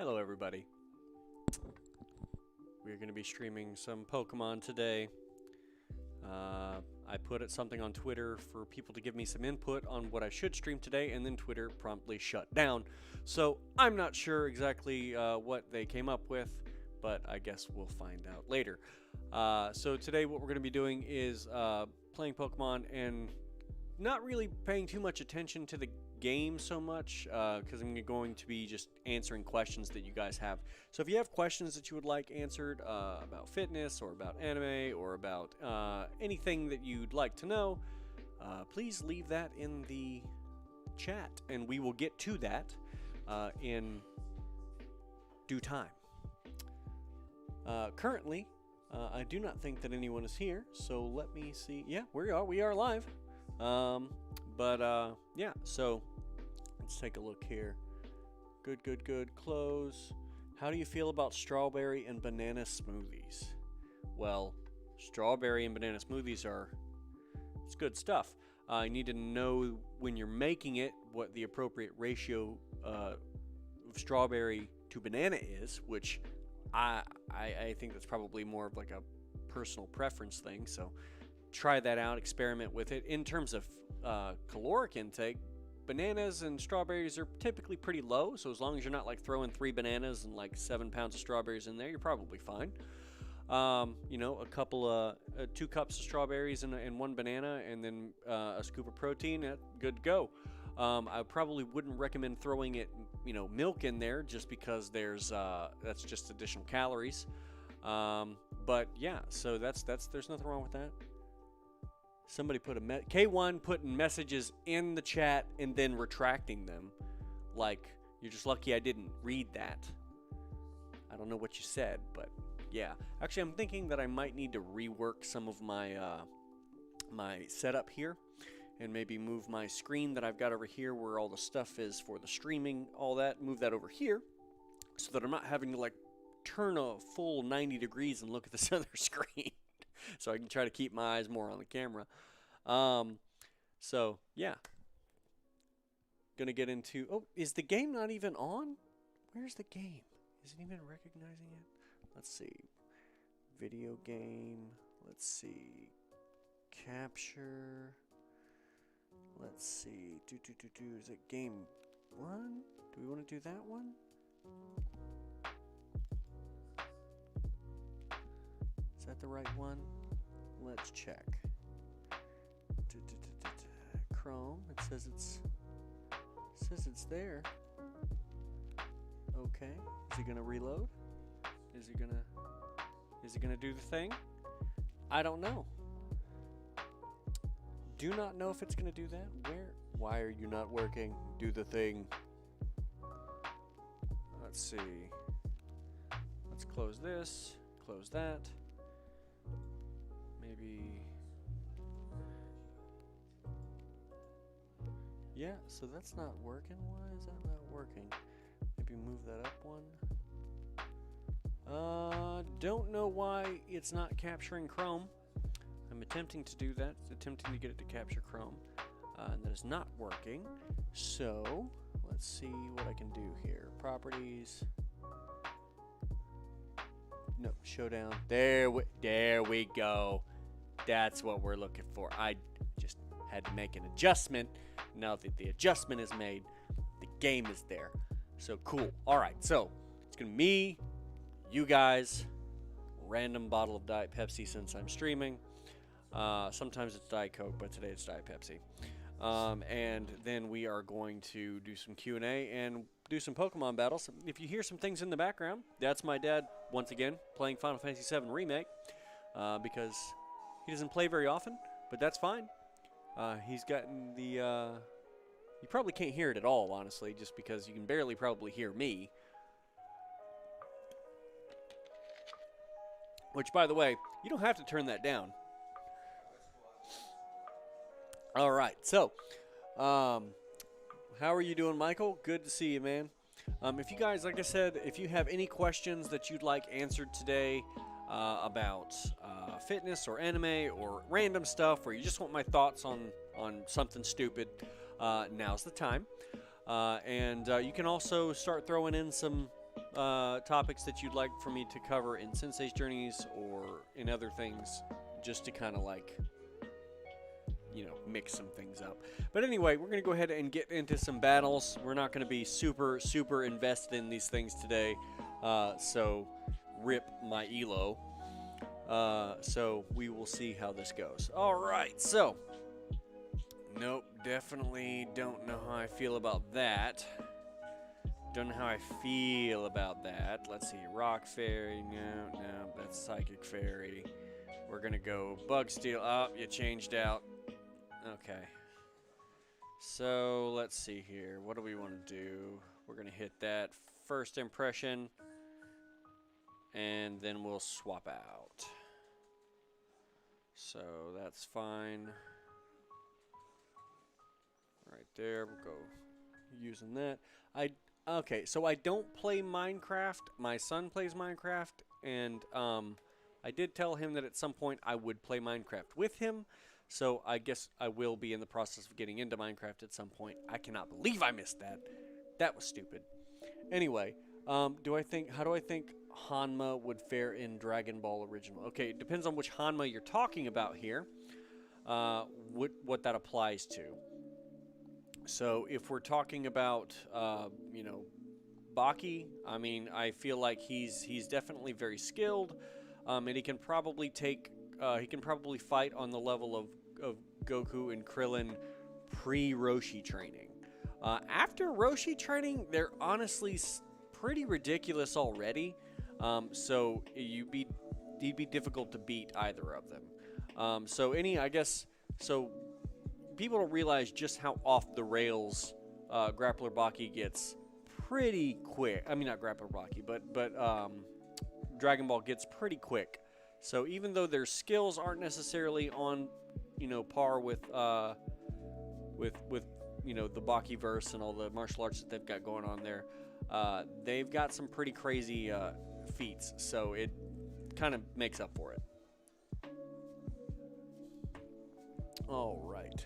Hello everybody. We're going to be streaming some Pokemon today. I put something on Twitter for people to give me some input on what I should stream today, and then Twitter promptly shut down. So I'm not sure exactly what they came up with, but I guess we'll find out later. So today what we're going to be doing is playing Pokemon and not really paying too much attention to the game so much, because I'm going to be just answering questions that you guys have. So if you have questions that you would like answered about fitness or about anime or about anything that you'd like to know, please leave that in the chat and we will get to that in due time. Currently, I do not think that anyone is here, so let me see. Yeah, we are live. Yeah, so let's take a look here. Good. Close. How do you feel about strawberry and banana smoothies? Well, strawberry and banana smoothies it's good stuff. You need to know when you're making it what the appropriate ratio of strawberry to banana is, which I think that's probably more of like a personal preference thing. So try that out, experiment with it. In terms of caloric intake, bananas and strawberries are typically pretty low, so as long as you're not like throwing 3 bananas and like 7 pounds of strawberries in there, you're probably fine. You know, a couple 2 cups of strawberries and 1 banana, and then a scoop of protein, good to go. I probably wouldn't recommend throwing milk in there, just because that's just additional calories. But yeah, so there's nothing wrong with that. Somebody put K1 putting messages in the chat and then retracting them. Like, you're just lucky I didn't read that. I don't know what you said, but yeah. Actually, I'm thinking that I might need to rework some of my my setup here, and maybe move my screen that I've got over here where all the stuff is for the streaming, all that, move that over here, so that I'm not having to like turn a full 90 degrees and look at this other screen. So I can try to keep my eyes more on the camera. So yeah, gonna get into. Oh, is the game not even on? Where's the game? Is it even recognizing it? Let's see. Video game. Let's see. Capture. Let's see. Is it game 1? Do we want to do that one? Is that the right one? Let's check. Chrome. It says it's there. Okay. Is it gonna reload? Is it gonna do the thing? I don't know. Do not know if it's gonna do that. Why are you not working? Do the thing. Let's see. Let's close this. Close that. Maybe. Yeah, so that's not working. Why is that not working? Maybe move that up one. Don't know why it's not capturing Chrome. I'm attempting to do that, attempting to get it to capture Chrome, and that is not working. So let's see what I can do here. Properties. No, showdown. There we go. That's what we're looking for. I just had to make an adjustment. Now that the adjustment is made, the game is there. So cool. All right, so it's gonna be me, you guys, random bottle of Diet Pepsi since I'm streaming. Sometimes it's Diet Coke, but today it's Diet Pepsi. And then we are going to do some Q&A and do some Pokemon battles. If you hear some things in the background, that's my dad, once again, playing Final Fantasy VII Remake, because he doesn't play very often, but that's fine. He's gotten the... you probably can't hear it at all, honestly, just because you can barely probably hear me. Which, by the way, you don't have to turn that down. All right, so, how are you doing, Michael? Good to see you, man. If you guys, like I said, if you have any questions that you'd like answered today about fitness or anime or random stuff, or you just want my thoughts on something stupid, now's the time. And you can also start throwing in some topics that you'd like for me to cover in Sensei's Journeys or in other things, just to kind of like, you know, mix some things up. But anyway, we're going to go ahead and get into some battles. We're not going to be super invested in these things today, so rip my elo. So we will see how this goes. Alright, so nope, definitely don't know how I feel about that. Don't know how I feel about that. Let's see, Rock Fairy, no, that's Psychic Fairy. We're gonna go Bug Steel. Oh, you changed out. Okay. So, let's see here. What do we want to do? We're gonna hit that first impression, and then we'll swap out. So, that's fine. Right there, we'll go using that. Okay, so I don't play Minecraft. My son plays Minecraft, and I did tell him that at some point I would play Minecraft with him. So I guess I will be in the process of getting into Minecraft at some point. I cannot believe I missed that. That was stupid. Anyway, how do I think Hanma would fare in Dragon Ball Original? Okay, it depends on which Hanma you're talking about here. What that applies to. So if we're talking about, you know, Baki, I mean, I feel like he's definitely very skilled, and he can probably fight on the level of Goku and Krillin pre-Roshi training. After Roshi training, they're honestly pretty ridiculous already. So he'd be difficult to beat either of them. So people don't realize just how off the rails Grappler Baki gets pretty quick. I mean, not Grappler Baki, but Dragon Ball gets pretty quick. So even though their skills aren't necessarily on, you know, par with you know, the Baki verse and all the martial arts that they've got going on there, they've got some pretty crazy feats. So it kind of makes up for it. All right.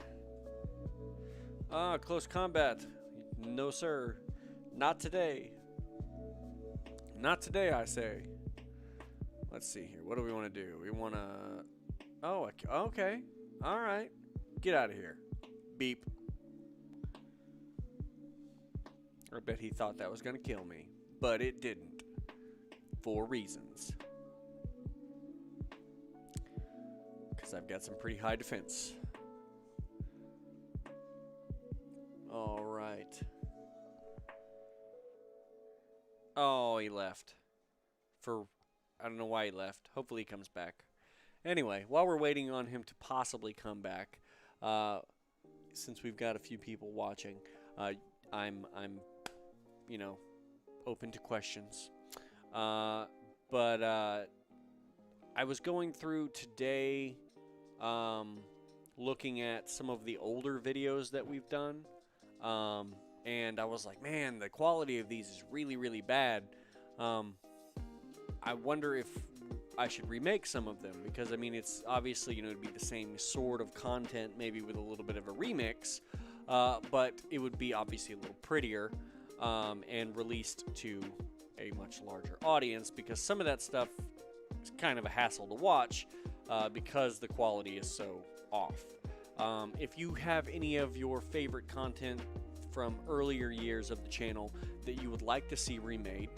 Close combat. No, sir. Not today. Not today, I say. Let's see here. What do we want to do? We want to... Oh, okay. All right. Get out of here. Beep. I bet he thought that was going to kill me. But it didn't. For reasons. Because I've got some pretty high defense. All right. Oh, he left. I don't know why he left. Hopefully he comes back. Anyway, while we're waiting on him to possibly come back, since we've got a few people watching, I'm you know, open to questions. But I was going through today, looking at some of the older videos that we've done. And I was like, man, the quality of these is really bad. I wonder if I should remake some of them, because I mean, it's obviously, you know, it'd be the same sort of content, maybe with a little bit of a remix, but it would be obviously a little prettier, and released to a much larger audience, because some of that stuff is kind of a hassle to watch, because the quality is so off. If you have any of your favorite content from earlier years of the channel that you would like to see remade,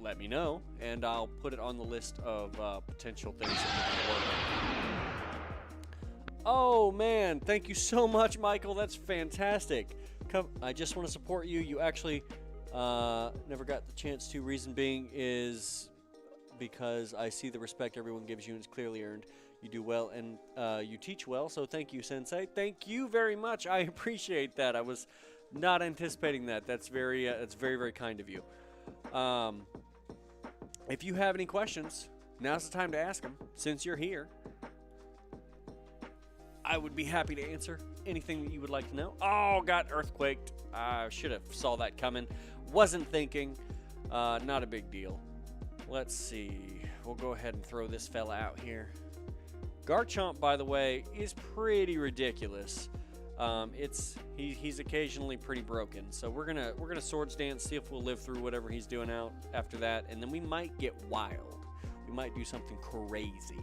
let me know, and I'll put it on the list of potential things that we're going to work on. Oh man, thank you so much, Michael. That's fantastic. I just want to support you. You actually never got the chance to. Reason being is because I see the respect everyone gives you, and it's clearly earned. You do well, and you teach well, so thank you, Sensei. Thank you very much. I appreciate that. I was not anticipating that. That's very kind of you. If you have any questions, now's the time to ask them. Since you're here, I would be happy to answer anything that you would like to know. Oh, got earthquaked. I should have saw that coming. Wasn't thinking. Not a big deal. Let's see. We'll go ahead and throw this fella out here. Garchomp, by the way, is pretty ridiculous. He's occasionally pretty broken. So we're gonna swords dance, see if we'll live through whatever he's doing out after that, and then we might get wild. We might do something crazy.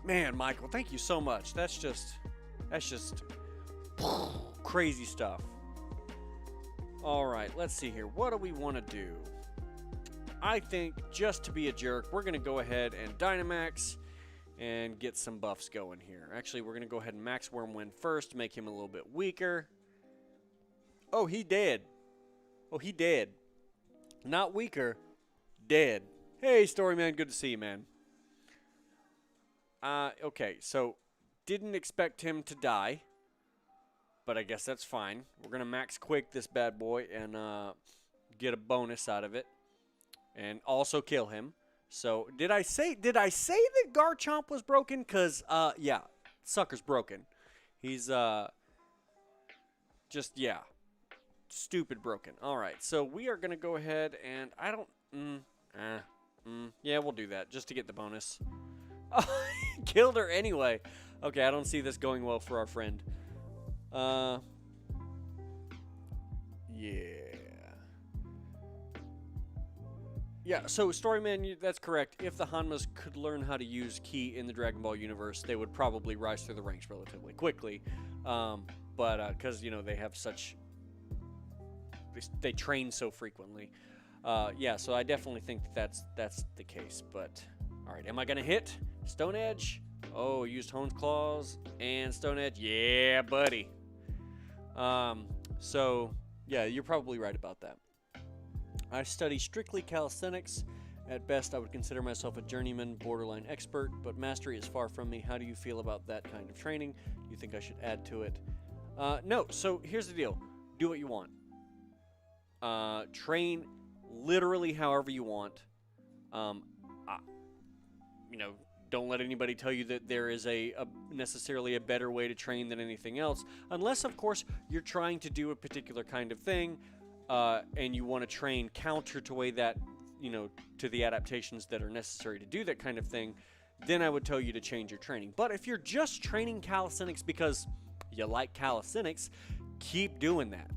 Man, Michael, thank you so much. That's just crazy stuff. All right, let's see here. What do we want to do? I think just to be a jerk, we're going to go ahead and Dynamax and get some buffs going here. Actually, we're going to go ahead and max Wormwind first, make him a little bit weaker. Oh, he dead. Oh, he dead. Not weaker, dead. Hey, Storyman, good to see you, man. Okay, so didn't expect him to die, but I guess that's fine. We're going to max Quake this bad boy and get a bonus out of it. And also kill him. So, did I say that Garchomp was broken? Because, yeah, sucker's broken. He's, just, yeah, stupid broken. Alright, so we are going to go ahead and, I don't, yeah, we'll do that, just to get the bonus. Oh, he killed her anyway. Okay, I don't see this going well for our friend. Yeah. Yeah, so Storyman, that's correct. If the Hanmas could learn how to use Ki in the Dragon Ball universe, they would probably rise through the ranks relatively quickly. Because, you know, they have such... They train so frequently. Yeah, so I definitely think that's the case. But, alright, am I going to hit? Stone Edge? Oh, used Hone's Claws and Stone Edge. Yeah, buddy. So, yeah, you're probably right about that. I study strictly calisthenics. At best, I would consider myself a journeyman, borderline expert, but mastery is far from me. How do you feel about that kind of training? Do you think I should add to it? No, so here's the deal. Do what you want. Train literally however you want. You know, don't let anybody tell you that there is necessarily a better way to train than anything else. Unless, of course, you're trying to do a particular kind of thing. And you want to train counter to way that, you know, to the adaptations that are necessary to do that kind of thing, then I would tell you to change your training. But if you're just training calisthenics because you like calisthenics, keep doing that.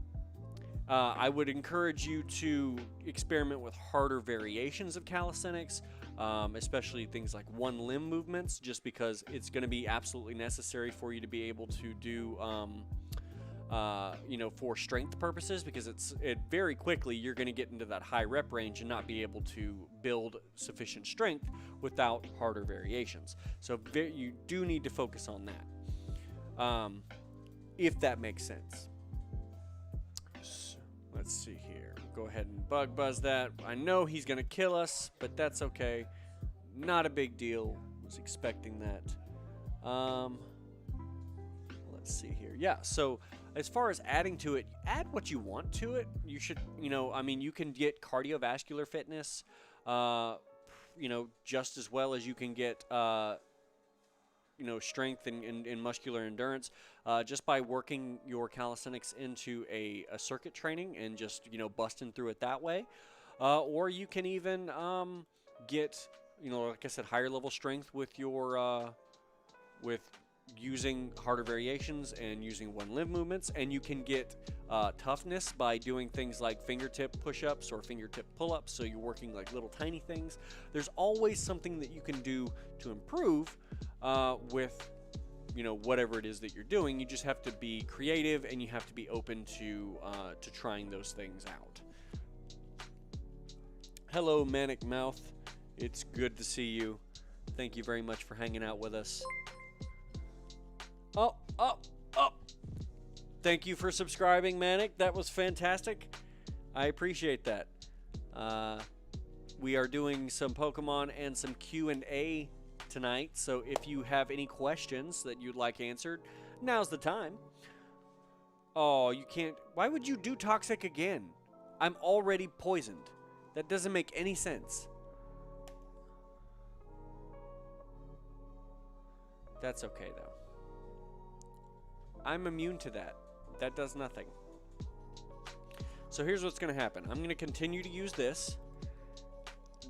I would encourage you to experiment with harder variations of calisthenics, especially things like one limb movements, just because it's going to be absolutely necessary for you to be able to do... you know, for strength purposes, because it very quickly you're going to get into that high rep range and not be able to build sufficient strength without harder variations. So you do need to focus on that, if that makes sense. So, let's see here. Go ahead and bug buzz that. I know he's going to kill us, but that's okay. Not a big deal. Was expecting that. Let's see here. Yeah, so as far as adding to it, add what you want to it. You should, you know, I mean, you can get cardiovascular fitness, you know, just as well as you can get, you know, strength and muscular endurance, just by working your calisthenics into a circuit training and just, you know, busting through it that way. Or you can even get, you know, like I said, higher level strength with your, with using harder variations and using one limb movements, and you can get toughness by doing things like fingertip push-ups or fingertip pull-ups, so you're working like little tiny things. There's always something that you can do to improve with, you know, whatever it is that you're doing. You just have to be creative and you have to be open to trying those things out. Hello, Manic Mouth. It's good to see you. Thank you very much for hanging out with us. Oh. Thank you for subscribing, Manic. That was fantastic. I appreciate that. We are doing some Pokemon and some Q&A tonight, so if you have any questions that you'd like answered, now's the time. Oh, you can't... Why would you do Toxic again? I'm already poisoned. That doesn't make any sense. That's okay, though. I'm immune to that. That does nothing. So here's what's going to happen. I'm going to continue to use this.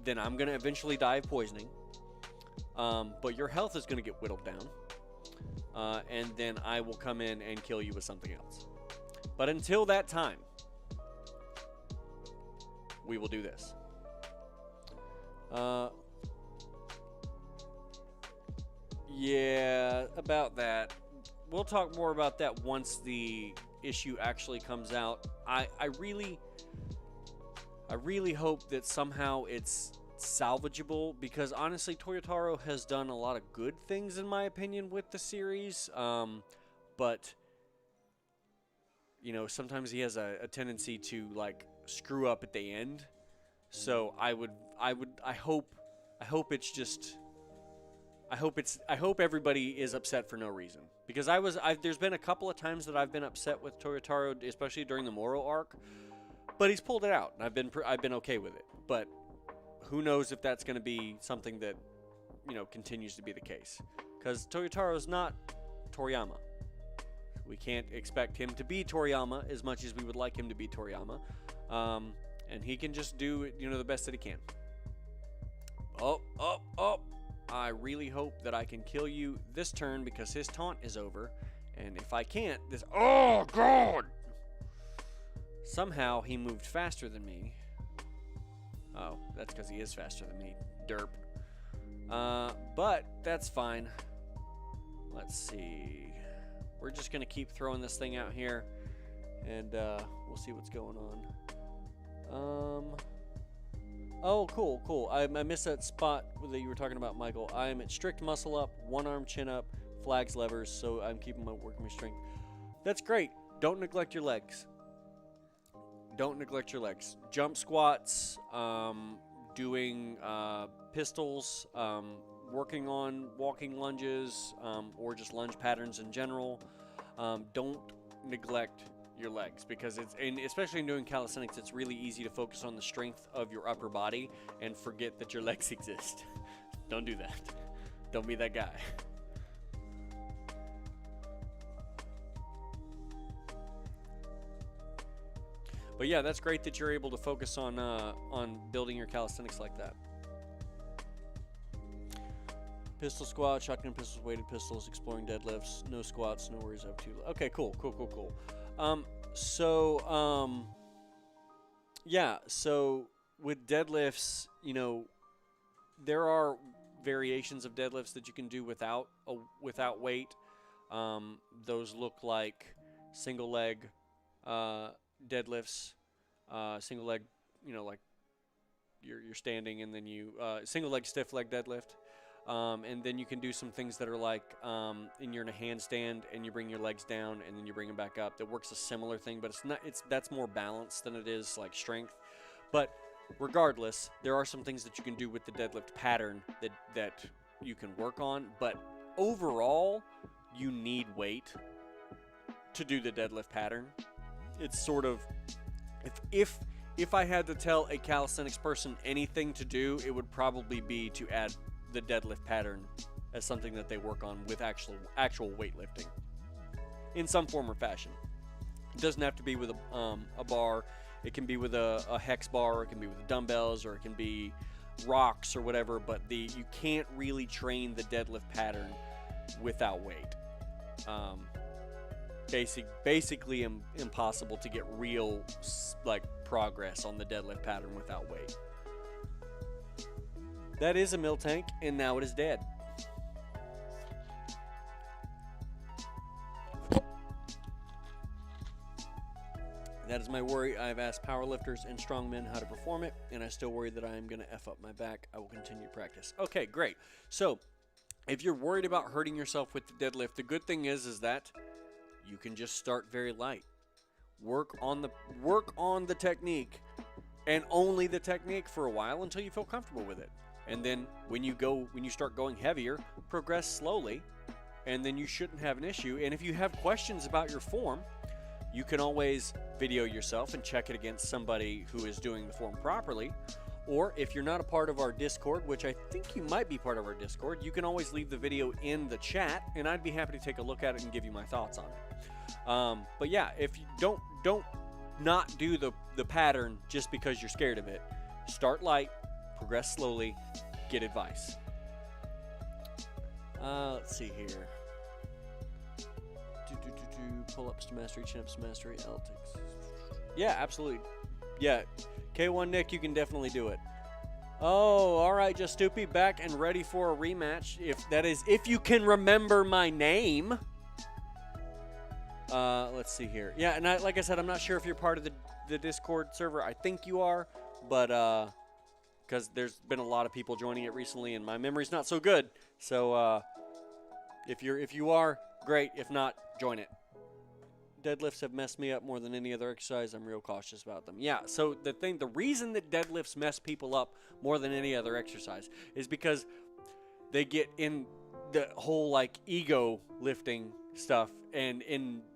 Then I'm going to eventually die of poisoning. But your health is going to get whittled down. and then I will come in and kill you with something else. But until that time, we will do this. Yeah, about that. We'll talk more about that once the issue actually comes out. I really hope that somehow it's salvageable, because honestly, Toyotaro has done a lot of good things in my opinion with the series, but you know, sometimes he has a tendency to like screw up at the end. So I hope everybody is upset for no reason, because there's been a couple of times that I've been upset with Toyotaro, especially during the Moro arc, but he's pulled it out, and I've been okay with it. But who knows if that's going to be something that, you know, continues to be the case, because Toyotaro's not Toriyama. We can't expect him to be Toriyama as much as we would like him to be Toriyama, and he can just do, you know, the best that he can. Oh! I really hope that I can kill you this turn, because his taunt is over. And if I can't, this... Oh, God! Somehow he moved faster than me. Oh, that's because he is faster than me. Derp. But that's fine. Let's see. We're just going to keep throwing this thing out here, and we'll see what's going on. Oh, cool. I missed that spot that you were talking about, Michael. I'm at strict muscle up, one arm chin up, flags levers, so I'm keeping working my strength. That's great. Don't neglect your legs. Don't neglect your legs. Jump squats, doing pistols, working on walking lunges, or just lunge patterns in general. Don't neglect your legs, because and especially in doing calisthenics, it's really easy to focus on the strength of your upper body and forget that your legs exist. Don't do that. Don't be that guy. But yeah, that's great that you're able to focus on building your calisthenics like that. Pistol squat, shotgun pistols, weighted pistols, exploring deadlifts, no squats, no worries. I have two. Okay, cool. Yeah, so with deadlifts, you know, there are variations of deadlifts that you can do without weight. Those look like single leg deadlifts, single leg, you know, like you're standing, and then you single leg stiff leg deadlift. And then you can do some things that are like, you're in a handstand and you bring your legs down and then you bring them back up. That works a similar thing, but that's more balance than it is like strength. But regardless, there are some things that you can do with the deadlift pattern that you can work on. But overall, you need weight to do the deadlift pattern. It's sort of, if I had to tell a calisthenics person anything to do, it would probably be to add the deadlift pattern as something that they work on with actual weightlifting in some form or fashion. It doesn't have to be with a bar. It can be with a hex bar, or it can be with dumbbells, or it can be rocks or whatever, but you can't really train the deadlift pattern without weight. Basically impossible to get real like progress on the deadlift pattern without weight. That is a mill tank, and now it is dead. That is my worry. I've asked powerlifters and strongmen how to perform it, and I still worry that I am going to F up my back. I will continue to practice. Okay, great. So, if you're worried about hurting yourself with the deadlift, the good thing is that you can just start very light. Work on the technique, and only the technique for a while until you feel comfortable with it. And then when you start going heavier, progress slowly, and then you shouldn't have an issue. And if you have questions about your form, you can always video yourself and check it against somebody who is doing the form properly. Or if you're not a part of our Discord, which I think you might be part of our Discord, you can always leave the video in the chat, and I'd be happy to take a look at it and give you my thoughts on it. But yeah, if you don't not do the pattern just because you're scared of it. Start light, progress slowly, get advice. Let's see here. pull-ups to mastery, chin-ups to mastery, L-ticks. Yeah, absolutely. Yeah, K1 Nick, you can definitely do it. Oh, all right, Just Stoopy, back and ready for a rematch. If you can remember my name. Let's see here. Yeah, and like I said, I'm not sure if you're part of the Discord server. I think you are, but because there's been a lot of people joining it recently, and my memory's not so good. So if you are, great. If not, join it. Deadlifts have messed me up more than any other exercise. I'm real cautious about them. Yeah, so the reason that deadlifts mess people up more than any other exercise is because they get in the whole like ego lifting stuff, and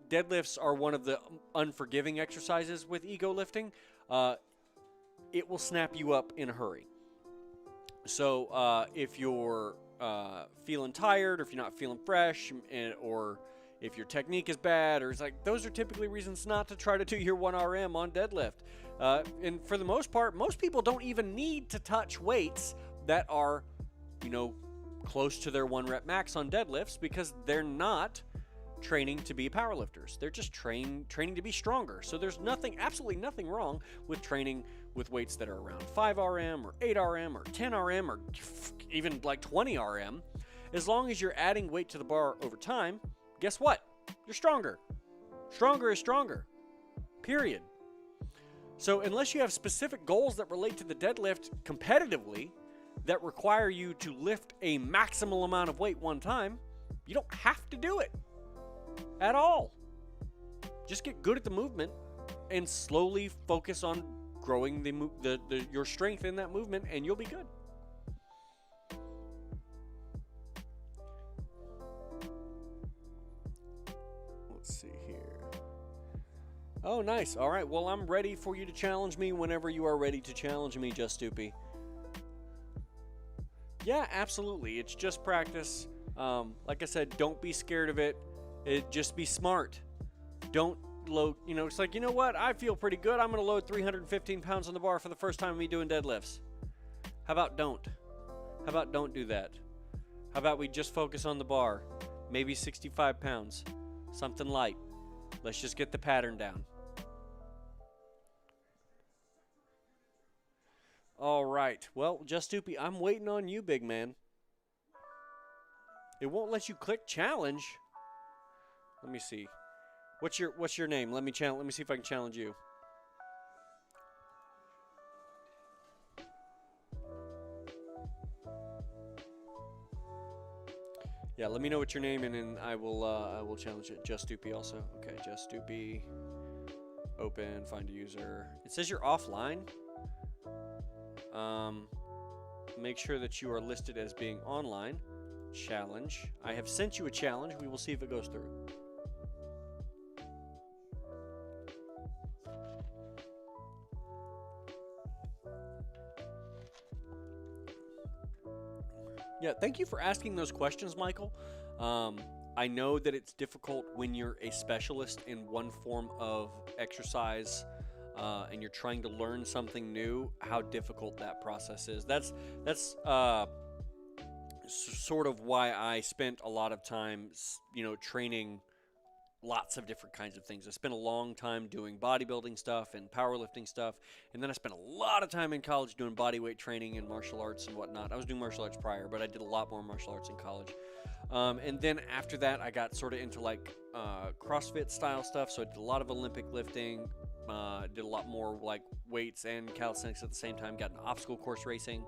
deadlifts are one of the unforgiving exercises with ego lifting. It will snap you up in a hurry. So if you're feeling tired, or if you're not feeling fresh, or if your technique is bad, or it's like, those are typically reasons not to try to do your 1RM on deadlift. And for the most part, most people don't even need to touch weights that are, close to their 1 rep max on deadlifts, because they're not training to be powerlifters. They're just training to be stronger. So there's absolutely nothing wrong with training with weights that are around 5 RM or 8 RM or 10 RM or even like 20 RM. As long as you're adding weight to the bar over time, guess what? You're stronger. Stronger is stronger. Period. So unless you have specific goals that relate to the deadlift competitively that require you to lift a maximal amount of weight one time, you don't have to do it at all. Just get good at the movement and slowly focus on growing your strength in that movement, and you'll be good. Let's see here. Oh, nice. All right. Well, I'm ready for you to challenge me whenever you are ready to challenge me, Just Stoopy. Yeah, absolutely. It's just practice. Like I said, don't be scared of it. Just be smart. Don't load, it's like, you know what? I feel pretty good. I'm going to load 315 pounds on the bar for the first time of me doing deadlifts. How about don't? How about don't do that? How about we just focus on the bar? Maybe 65 pounds. Something light. Let's just get the pattern down. All right. Well, Just Stoopy, I'm waiting on you, big man. It won't let you click challenge. Let me see. What's your name? Let me see if I can challenge you. Yeah, let me know what your name, and then I will challenge it. Just Stoopy also. Okay, Just Stoopy. Open, find a user. It says you're offline. Make sure that you are listed as being online. Challenge. I have sent you a challenge. We will see if it goes through. Yeah, thank you for asking those questions, Michael. I know that it's difficult when you're a specialist in one form of exercise and you're trying to learn something new, how difficult that process is. That's sort of why I spent a lot of time, training lots of different kinds of things. I spent a long time doing bodybuilding stuff and powerlifting stuff, and then I spent a lot of time in college doing bodyweight training and martial arts and whatnot. I was doing martial arts prior, but I did a lot more martial arts in college. And then after that, I got sort of into like CrossFit style stuff, so I did a lot of Olympic lifting, did a lot more like weights and calisthenics at the same time, got into obstacle course racing.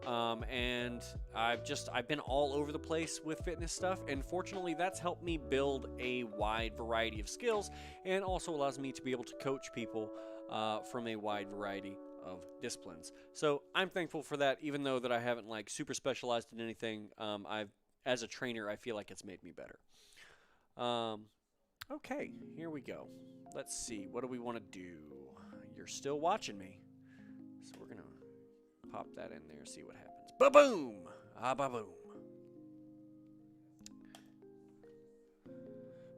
And I've been all over the place with fitness stuff, and fortunately that's helped me build a wide variety of skills, and also allows me to be able to coach people from a wide variety of disciplines. So I'm thankful for that, even though that I haven't like super specialized in anything. As a trainer, I feel like it's made me better. Okay, here we go. Let's see, what do we want to do? You're still watching me, so we're gonna pop that in there, see what happens. Ba-boom! Ba-boom.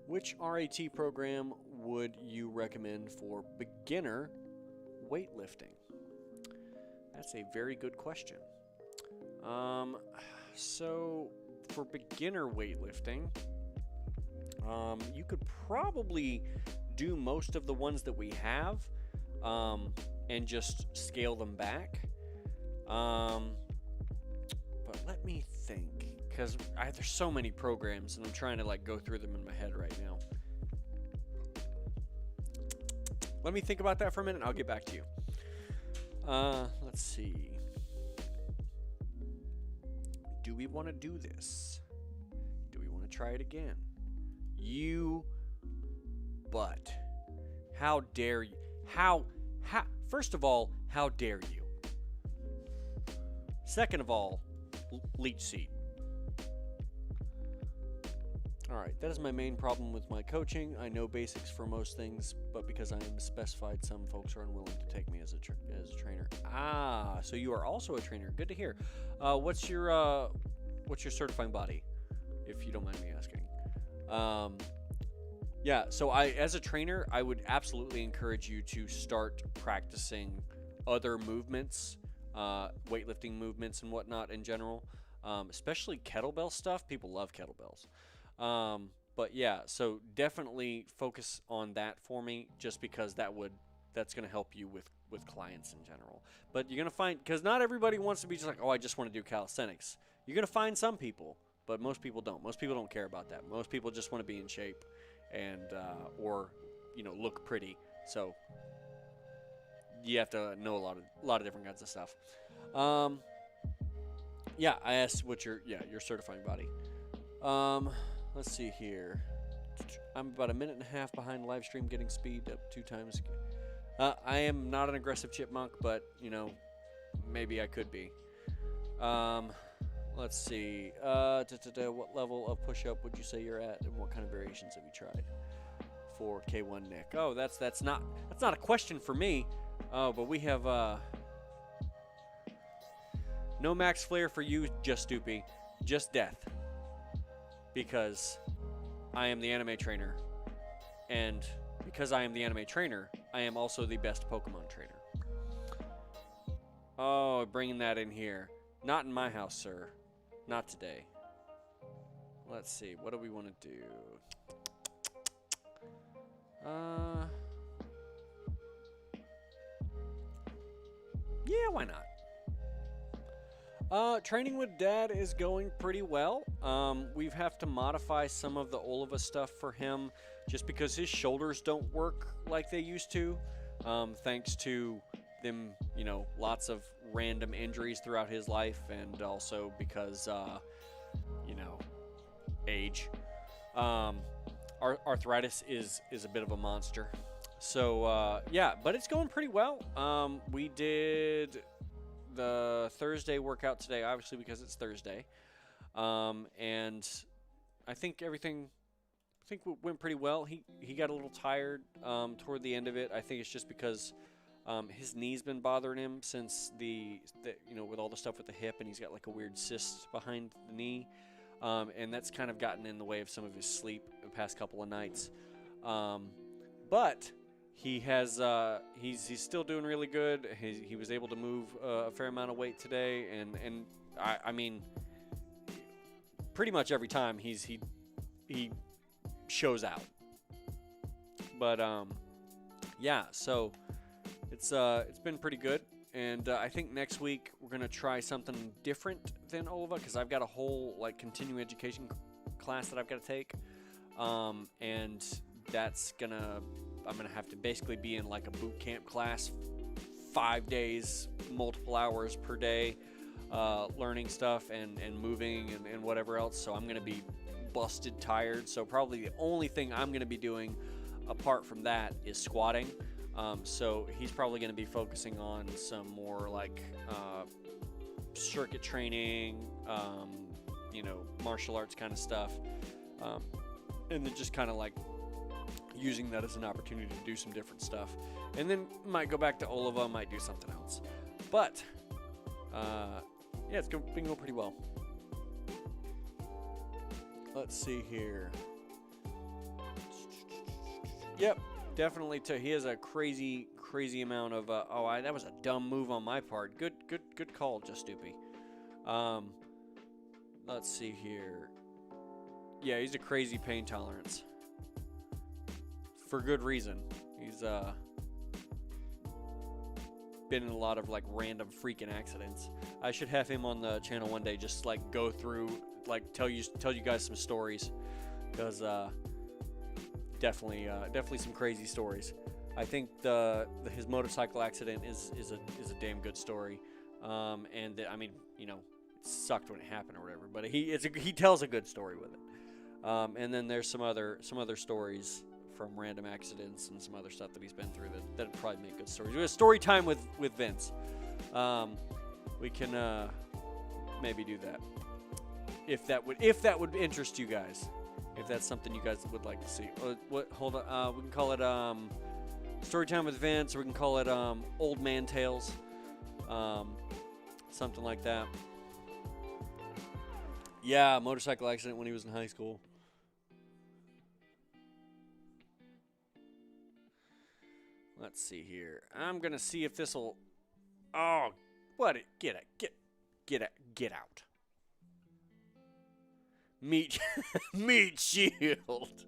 Which RAT program would you recommend for beginner weightlifting? That's a very good question. So for beginner weightlifting, You could probably do most of the ones that we have, and just scale them back. But let me think, because there's so many programs, and I'm trying to like go through them in my head right now. Let me think about that for a minute, and I'll get back to you. Let's see. Do we want to do this? Do we want to try it again? But how dare you? First of all, how dare you? Second of all, leech seed. Alright, that is my main problem with my coaching. I know basics for most things, but because I am specified, some folks are unwilling to take me as a trainer. Ah, so you are also a trainer. Good to hear. What's your certifying body, if you don't mind me asking? Yeah, so as a trainer, I would absolutely encourage you to start practicing other movements, weightlifting movements and whatnot in general, especially kettlebell stuff. People love kettlebells. But yeah, so definitely focus on that for me, just because that's going to help you with clients in general. But you're going to find, because not everybody wants to be just like, oh, I just want to do calisthenics. You're going to find some people, but most people don't. Most people don't care about that. Most people just want to be in shape and, or, look pretty. So you have to know a lot of different kinds of stuff. Yeah, I asked what your certifying body. Let's see here. I'm about a minute and a half behind live stream, getting speed up 2 times. I am not an aggressive chipmunk, but, maybe I could be. Let's see. What level of push-up would you say you're at, and what kind of variations have you tried? For K1 Nick. Oh, that's not a question for me. Oh, but we have no max flare for you, just Stoopy, just death. Because I am the anime trainer, and because I am the anime trainer, I am also the best Pokemon trainer. Oh, bringing that in here. Not in my house, sir. Not today. Let's see. What do we want to do? Yeah, why not? Training with Dad is going pretty well. We have to modify some of the Oliva stuff for him just because his shoulders don't work like they used to. Thanks to them, lots of random injuries throughout his life, and also because, age. Arthritis is a bit of a monster. So, yeah, but it's going pretty well. We did the Thursday workout today, obviously because it's Thursday, and I think everything went pretty well. He got a little tired toward the end of it. I think it's just because his knee's been bothering him since with all the stuff with the hip, and he's got like a weird cyst behind the knee, and that's kind of gotten in the way of some of his sleep the past couple of nights. But he has he's still doing really good. He was able to move a fair amount of weight today, and I mean, pretty much every time he shows out. But yeah, so it's been pretty good, and I think next week we're gonna try something different than Oliva, because I've got a whole like continuing education class that I've got to take, and I'm gonna have to basically be in like a boot camp class, 5 days, multiple hours per day, learning stuff and moving and whatever else. So I'm gonna be busted tired. So probably the only thing I'm gonna be doing apart from that is squatting. So he's probably gonna be focusing on some more like circuit training, martial arts kind of stuff, and then just kind of like using that as an opportunity to do some different stuff, and then might go back to Oliva, might do something else. But yeah, it's been going pretty well. Let's see here. Yep, definitely. He has a crazy amount of. That was a dumb move on my part. Good call, just Stoopy. Let's see here. Yeah, he's a crazy pain tolerance. for good reason. He's been in a lot of like random freaking accidents. I should have him on the channel one day, just like go through, like tell you guys some stories, because definitely some crazy stories. I think his motorcycle accident is a damn good story, and I mean, you know, it sucked when it happened or whatever, but he tells a good story with it. And then there's some other stories from random accidents and some other stuff that he's been through that probably make good stories. We have story time with Vince. We can maybe do that if that would interest you guys. If that's something you guys would like to see. Hold on. We can call it story time with Vince, or we can call it old man tales. Something like that. Yeah, motorcycle accident when he was in high school. Let's see here. I'm gonna see if this'll. Oh, what? Get out. Meat shield.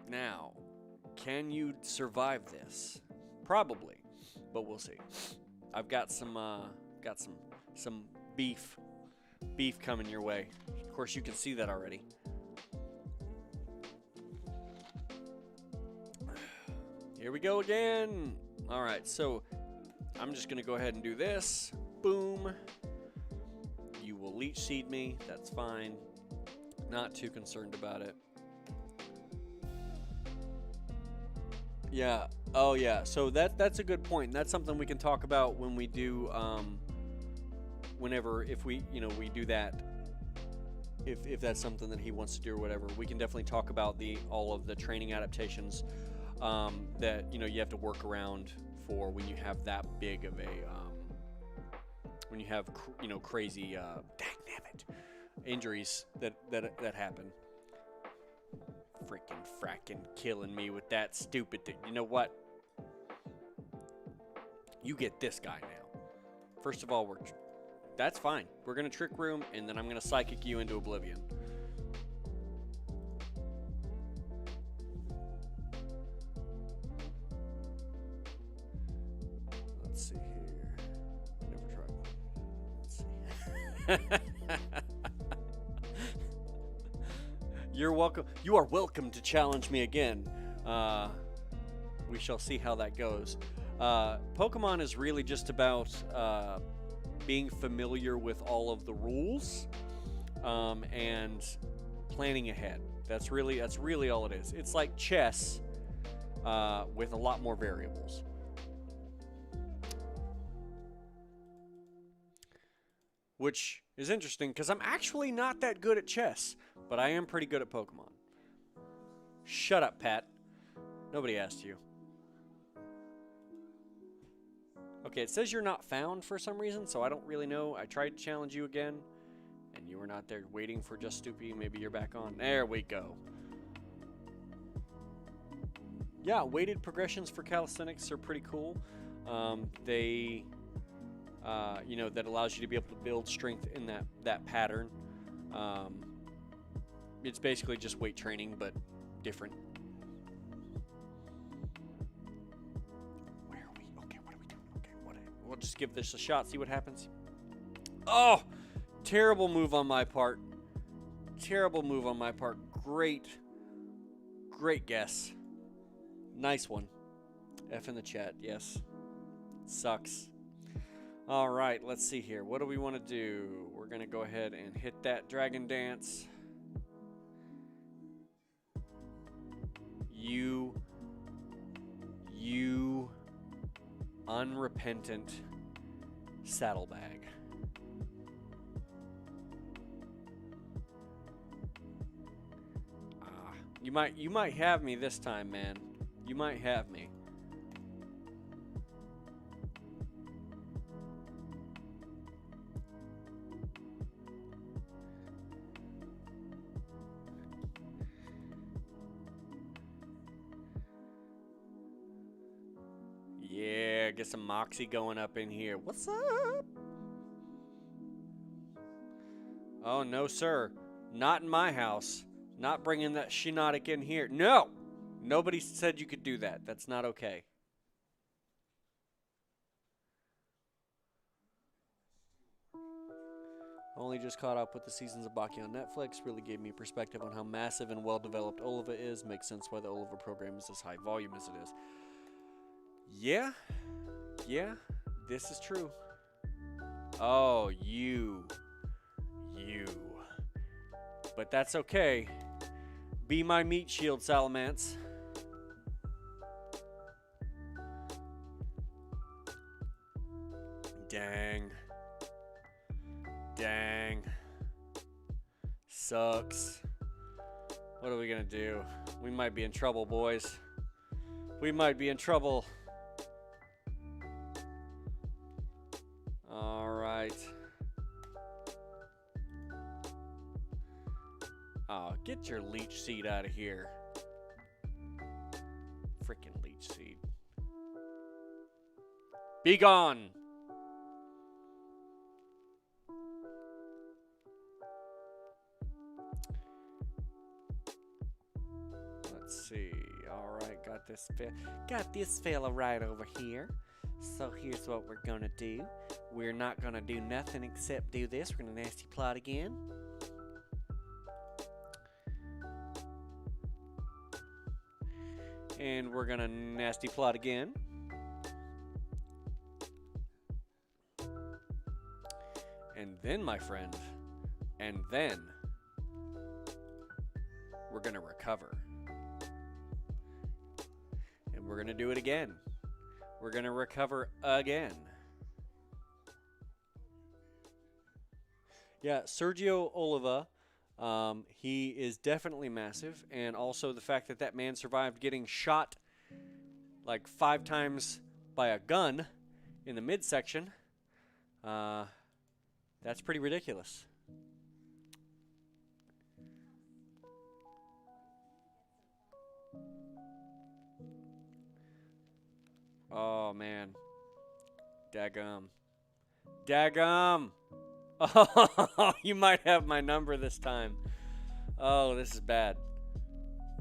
Now, can you survive this? Probably, but we'll see. I've got some beef coming your way. Of course, you can see that already. Here we go again. All right, so I'm just gonna go ahead and do this. Boom. You will leech seed me. That's fine. Not too concerned about it. Yeah. Oh yeah. So that's a good point. That's something we can talk about when we do if we do that. If that's something that he wants to do or whatever, we can definitely talk about all of the training adaptations that you have to work around for when you have that big of a when you have crazy dagnabbit injuries that happen. Freaking fracking killing me with that stupid thing. You know what? You get this guy now. First of all, that's fine. We're gonna trick room, and then I'm gonna psychic you into oblivion. Let's see here. Never tried. Let's see. You're welcome. You are welcome to challenge me again. We shall see how that goes. Pokemon is really just about being familiar with all of the rules and planning ahead. That's really all it is. It's like chess with a lot more variables. Which is interesting because I'm actually not that good at chess, but I am pretty good at Pokemon. Shut up, Pat. Nobody asked you. Okay, it says you're not found for some reason, so I don't really know. I tried to challenge you again, and you were not there waiting for Just Stoopy. Maybe you're back on. There we go. Yeah, weighted progressions for calisthenics are pretty cool. That allows you to be able to build strength in that pattern. It's basically just weight training, but different. Where are we? Okay, what are we doing? Okay, we'll just give this a shot, see what happens. Oh, terrible move on my part. Terrible move on my part. Great guess. Nice one. F in the chat, yes. Sucks. All right, let's see here. What do we want to do? We're going to go ahead and hit that Dragon Dance. You unrepentant saddlebag. You might have me this time, man. You might have me. Yeah, get some moxie going up in here. What's up? Oh, no, sir. Not in my house. Not bringing that Shinotic in here. No! Nobody said you could do that. That's not okay. Only just caught up with the seasons of Baki on Netflix. Really gave me perspective on how massive and well-developed Oliva is. Makes sense why the Oliva program is as high volume as it is. Yeah. Yeah. This is true. Oh, you. But that's okay. Be my meat shield, Salamance. Dang. Sucks. What are we gonna do? We might be in trouble, boys. We might be in trouble. Alright. Oh, get your leech seed out of here. Freaking leech seed. Be gone! Let's see. Alright, got this fella right over here. So here's what we're gonna do. We're not gonna do nothing except do this. We're gonna nasty plot again. And we're gonna nasty plot again. And then, my friend, and then we're gonna recover. And we're gonna do it again. We're gonna recover again. Yeah, Sergio Oliva, he is definitely massive, and also the fact that that man survived getting shot like 5 times by a gun in the midsection, that's pretty ridiculous. Oh, man. Daggum. Oh, you might have my number this time. Oh, this is bad.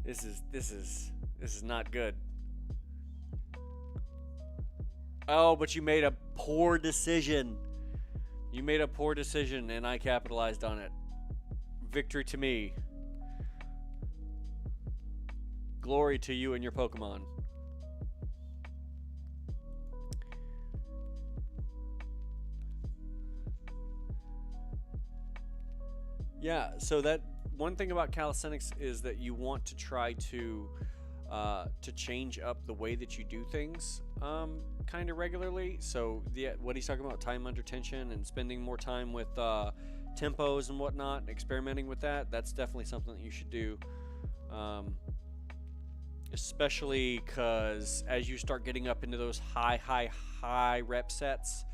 This is not good. Oh, but you made a poor decision. You made a poor decision, and I capitalized on it. Victory to me. Glory to you and your Pokemon. Yeah, so that one thing about calisthenics is that you want to try to change up the way that you do things kind of regularly. So what he's talking about, time under tension and spending more time with tempos and whatnot, experimenting with that, that's definitely something that you should do. Especially because as you start getting up into those high rep sets,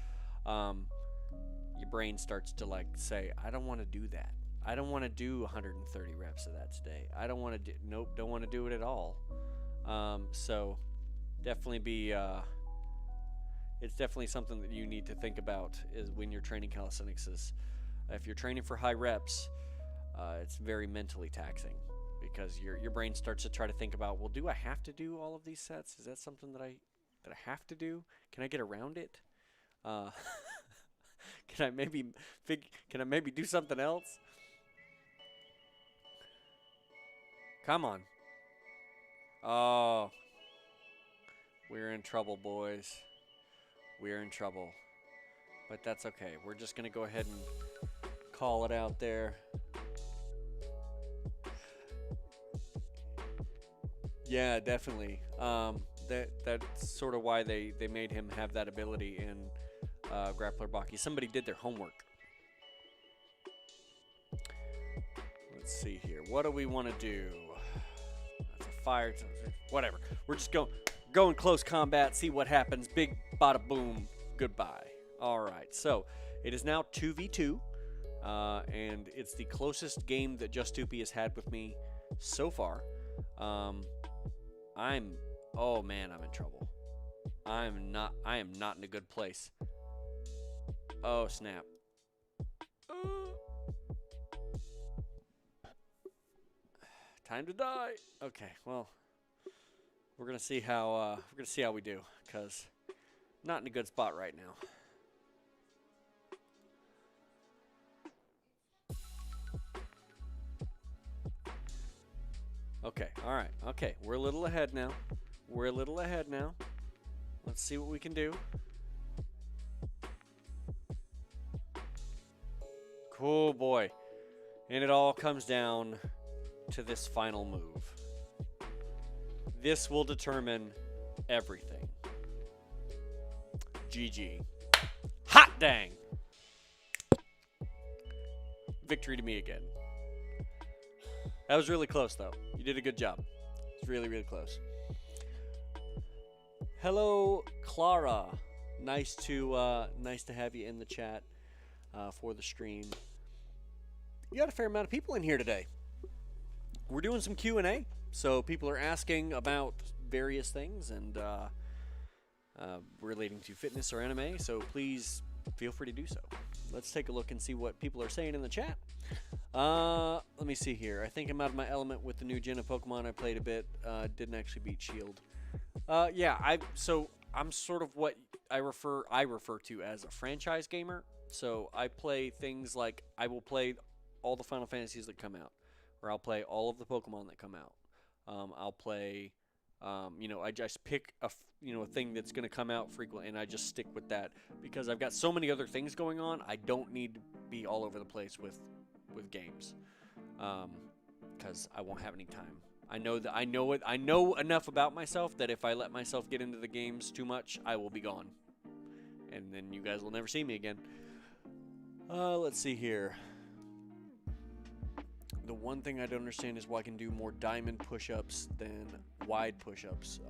your brain starts to like say, I don't want to do that. I don't want to do 130 reps of that today. I don't want to do, don't want to do it at all. So definitely it's definitely something that you need to think about is when you're training calisthenics is if you're training for high reps, it's very mentally taxing because your brain starts to try to think about, well, do I have to do all of these sets? Is that something that I have to do? Can I get around it? Can I maybe do something else? Come on. Oh. We're in trouble, boys. We're in trouble. But that's okay. We're just going to go ahead and call it out there. Yeah, definitely. That's sort of why they made him have that ability in Grappler Baki. Somebody did their homework. Let's see here. What do we want to do? That's a fire. Whatever. We're just going close combat. See what happens. Big bada boom. Goodbye. All right. So it is now 2v2, and it's the closest game that Justoopy has had with me so far. Oh man, I'm in trouble. I am not in a good place. Oh snap. Time to die. Okay, well, we're gonna see how we do, cause not in a good spot right now. Okay, all right. Okay, we're a little ahead now. Let's see what we can do. Cool boy. And it all comes down to this final move. This will determine everything. GG. Hot dang! Victory to me again. That was really close, though. You did a good job. It's really, really close. Hello, Clara. Nice to have you in the chat for the stream. You got a fair amount of people in here today. We're doing some Q&A, so people are asking about various things and relating to fitness or anime. So please feel free to do so. Let's take a look and see what people are saying in the chat. Let me see here. I think I'm out of my element with the new gen of Pokemon. I played a bit. Didn't actually beat Shield. Yeah, I'm sort of what I refer to as a franchise gamer. So I play things like I will play all the Final Fantasies that come out, or I'll play all of the Pokemon that come out. I'll play, I just pick a thing that's going to come out frequently, and I just stick with that because I've got so many other things going on. I don't need to be all over the place with games, because I won't have any time. I know enough about myself that if I let myself get into the games too much, I will be gone, and then you guys will never see me again. Let's see here. The one thing I don't understand is why I can do more diamond push-ups than wide push-ups.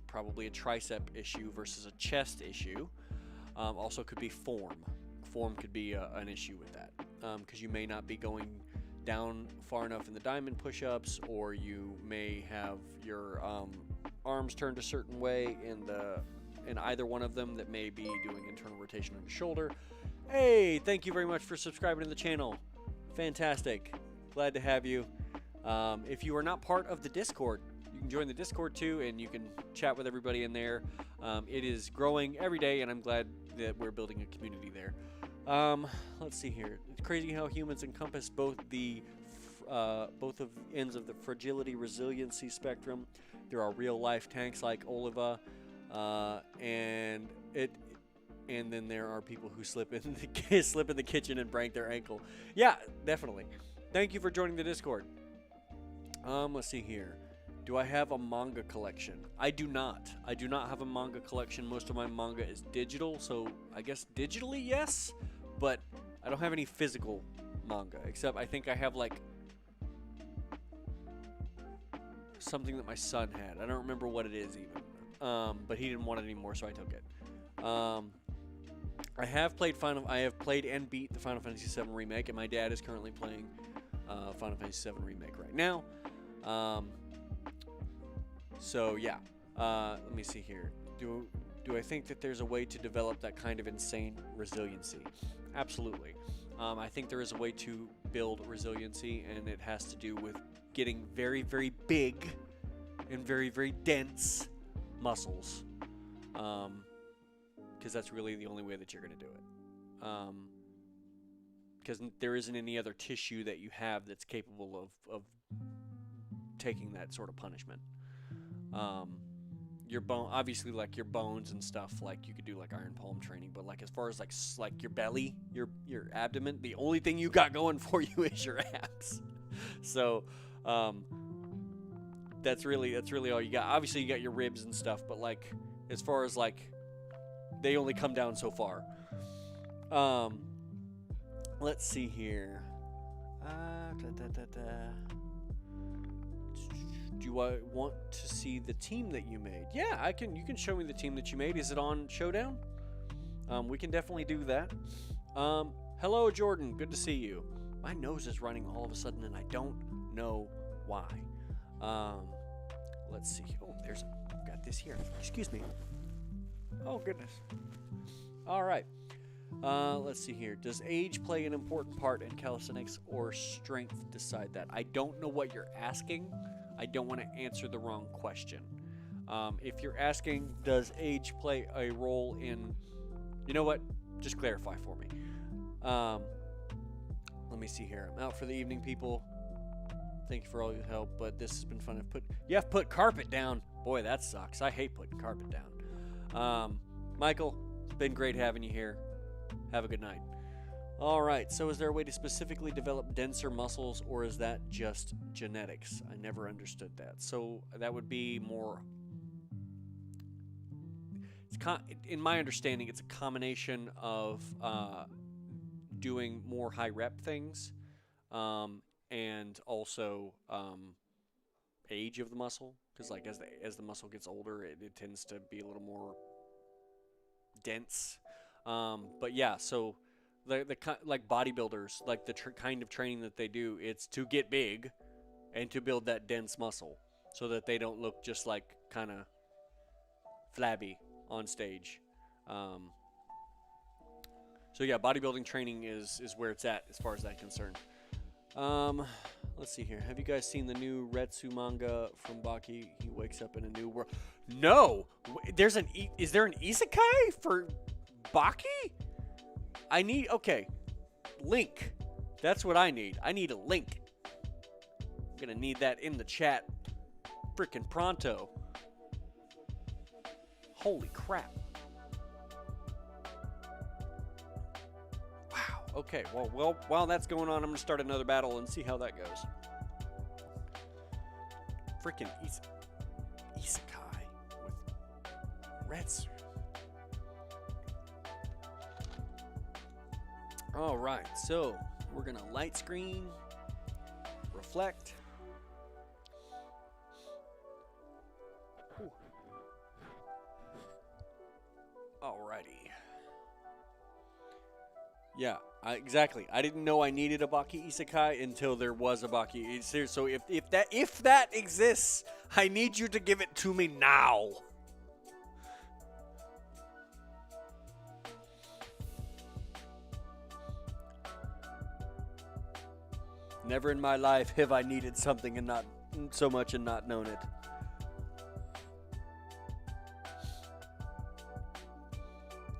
Probably a tricep issue versus a chest issue. Also could be form. Form could be an issue with that, because you may not be going down far enough in the diamond push-ups, or you may have your arms turned a certain way in either one of them that may be doing internal rotation on your shoulder. Hey, thank you very much for subscribing to the channel. Fantastic. Glad to have you. If you are not part of the Discord, you can join the Discord too, and you can chat with everybody in there. It is growing every day, and I'm glad that we're building a community there. Let's see here. It's crazy how humans encompass both of ends of the fragility resiliency spectrum. There are real life tanks like Oliva, and then there are people who slip in the kitchen and break their ankle. Yeah, definitely. Thank you for joining the Discord. Let's see here. Do I have a manga collection? I do not. I do not have a manga collection. Most of my manga is digital, so I guess digitally, yes. But I don't have any physical manga, except I think I have, like, something that my son had. I don't remember what it is even. But he didn't want it anymore, so I took it. I have played and beat the Final Fantasy VII Remake, and my dad is currently playing Final Fantasy VII Remake right now. So yeah, let me see here. Do I think that there's a way to develop that kind of insane resiliency? Absolutely. I think there is a way to build resiliency, and it has to do with getting very, very big and very, very dense muscles. Because that's really the only way that you're going to do it. Because there isn't any other tissue that you have that's capable of taking that sort of punishment. Your bone, obviously, like your bones and stuff, like you could do like iron palm training, but like as far as like your belly, your abdomen, the only thing you got going for you is your abs. So that's really all you got. Obviously, you got your ribs and stuff, but like as far as like they only come down so far. Let's see here. Do I want to see the team that you made? Yeah, I can. You can show me the team that you made. Is it on Showdown? We can definitely do that. Hello, Jordan. Good to see you. My nose is running all of a sudden, and I don't know why. Let's see. Oh, I've got this here. Excuse me. Oh, goodness. All right. Let's see here. Does age play an important part in calisthenics or strength decide that? I don't know what you're asking. I don't want to answer the wrong question. If you're asking, does age play a role in... You know what? Just clarify for me. Let me see here. I'm out for the evening, people. Thank you for all your help, but this has been fun. You have to put carpet down. Boy, that sucks. I hate putting carpet down. Michael, it's been great having you here. Have a good night. All right, so is there a way to specifically develop denser muscles, or is that just genetics? I never understood that. So that would be more... in my understanding, it's a combination of doing more high rep things and also age of the muscle. Because like as the muscle gets older, it tends to be a little more dense. But yeah, so the like bodybuilders, like the kind of training that they do, it's to get big and to build that dense muscle so that they don't look just like kind of flabby on stage. So yeah, bodybuilding training is where it's at as far as that's concerned. Let's see here. Have you guys seen the new Retsu manga from Baki? He wakes up in a new world. No! Is there an isekai for Baki? Okay. Link. That's what I need. I need a link. I'm gonna need that in the chat freaking pronto. Holy crap. Wow. Okay, well, while that's going on, I'm going to start another battle and see how that goes. Freaking isekai with Retsu. Alright, so we're going to light screen, reflect. Alrighty. Yeah, exactly. I didn't know I needed a Baki isekai until there was a Baki. So if that exists, I need you to give it to me now. Never in my life have I needed something and not so much and not known it.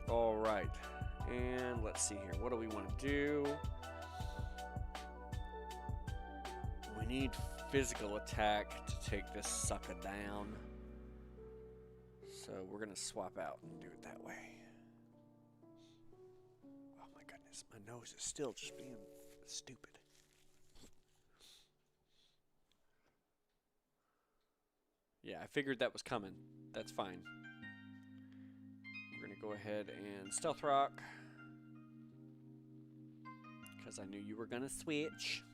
All right, and let's see here. What do we want to do? We need physical attack to take this sucker down. So we're going to swap out and do it that way. Oh my goodness, my nose is still just being stupid. Yeah, I figured that was coming. That's fine. We're going to go ahead and Stealth Rock. Because I knew you were going to switch.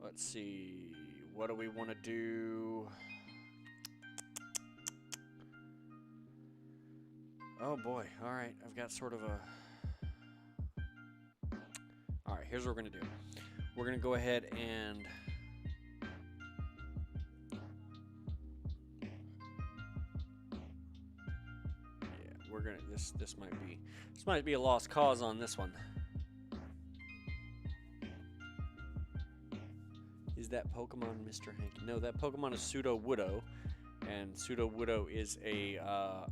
Let's see. What do we want to do? Oh boy. Alright, I've got sort of a... Alright, here's what we're going to do. We're going to go ahead and... We're gonna this might be a lost cause on this one. Is that Pokemon Mr. Hank? No, that Pokemon is Pseudo-Woodo, and Pseudo-Woodo is a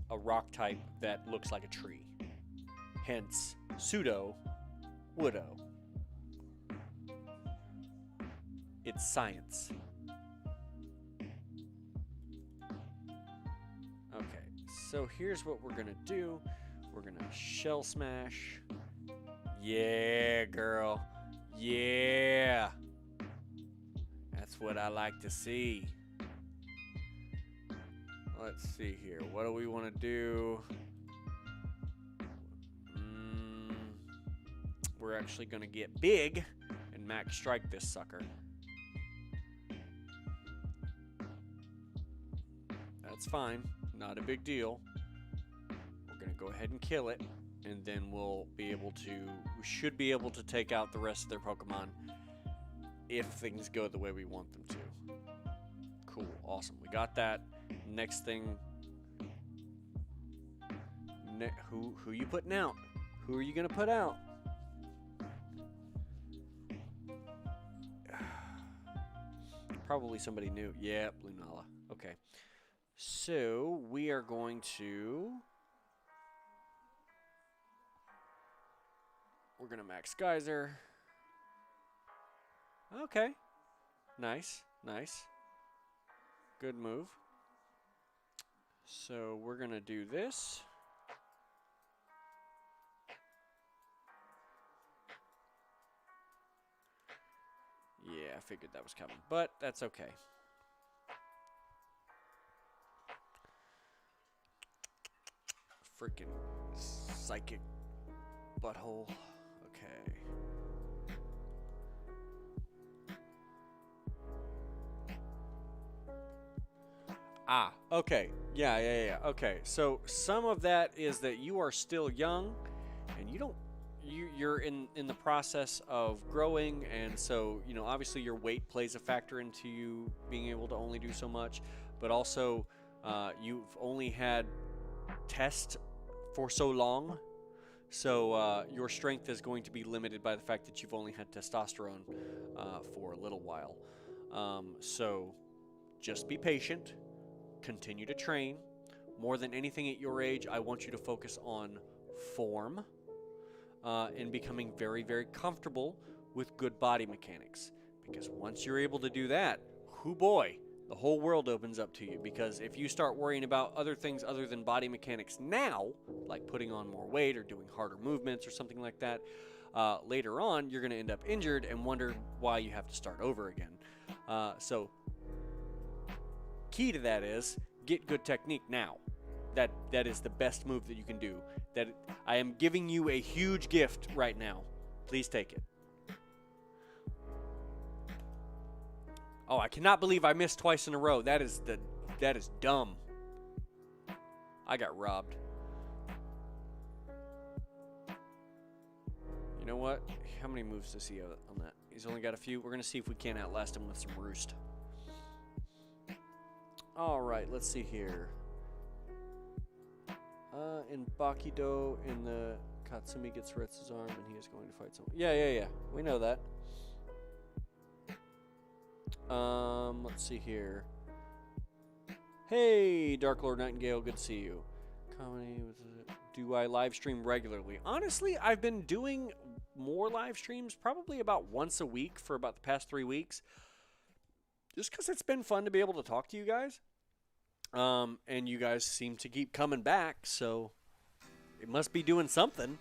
rock type that looks like a tree. Hence, Pseudo-Woodo. It's science. So here's what we're going to do. We're going to Shell Smash. Yeah, girl. Yeah. That's what I like to see. Let's see here. What do we want to do? We're actually going to get big and max strike this sucker. That's fine. Not a big deal. We're going to go ahead and kill it, and then we should be able to take out the rest of their Pokemon if things go the way we want them to. Cool, awesome. We got that. Next thing Who you putting out? Who are you gonna put out? Probably somebody new. Yeah, Lunala. Okay. So we are going to. We're gonna max Geyser. Okay. Nice. Nice. Good move. So we're gonna do this. Yeah, I figured that was coming, but that's okay. Freaking psychic butthole. Okay. Ah, okay. Yeah. Okay. So some of that is that you are still young and you're in the process of growing, and so, obviously your weight plays a factor into you being able to only do so much, but also you've only had test for so long, so your strength is going to be limited by the fact that you've only had testosterone for a little while. So just be patient, continue to train. More than anything at your age, I want you to focus on form and becoming very, very comfortable with good body mechanics. Because once you're able to do that, hoo boy, the whole world opens up to you. Because if you start worrying about other things other than body mechanics now, like putting on more weight or doing harder movements or something like that, later on you're going to end up injured and wonder why you have to start over again. So key to that is get good technique now. That is the best move that you can do. That I am giving you a huge gift right now. Please take it. Oh, I cannot believe I missed twice in a row. That is dumb. I got robbed. You know what? How many moves does he have on that? He's only got a few. We're going to see if we can't outlast him with some roost. All right, let's see here. In Baki-do, in the Katsumi gets Ritz's arm, and he is going to fight someone. Yeah. We know that. Let's see here. Hey, Dark Lord Nightingale, good to see you. Comedy, do I live stream regularly? Honestly, I've been doing more live streams, probably about once a week for about the past 3 weeks. Just because it's been fun to be able to talk to you guys. And you guys seem to keep coming back, so it must be doing something.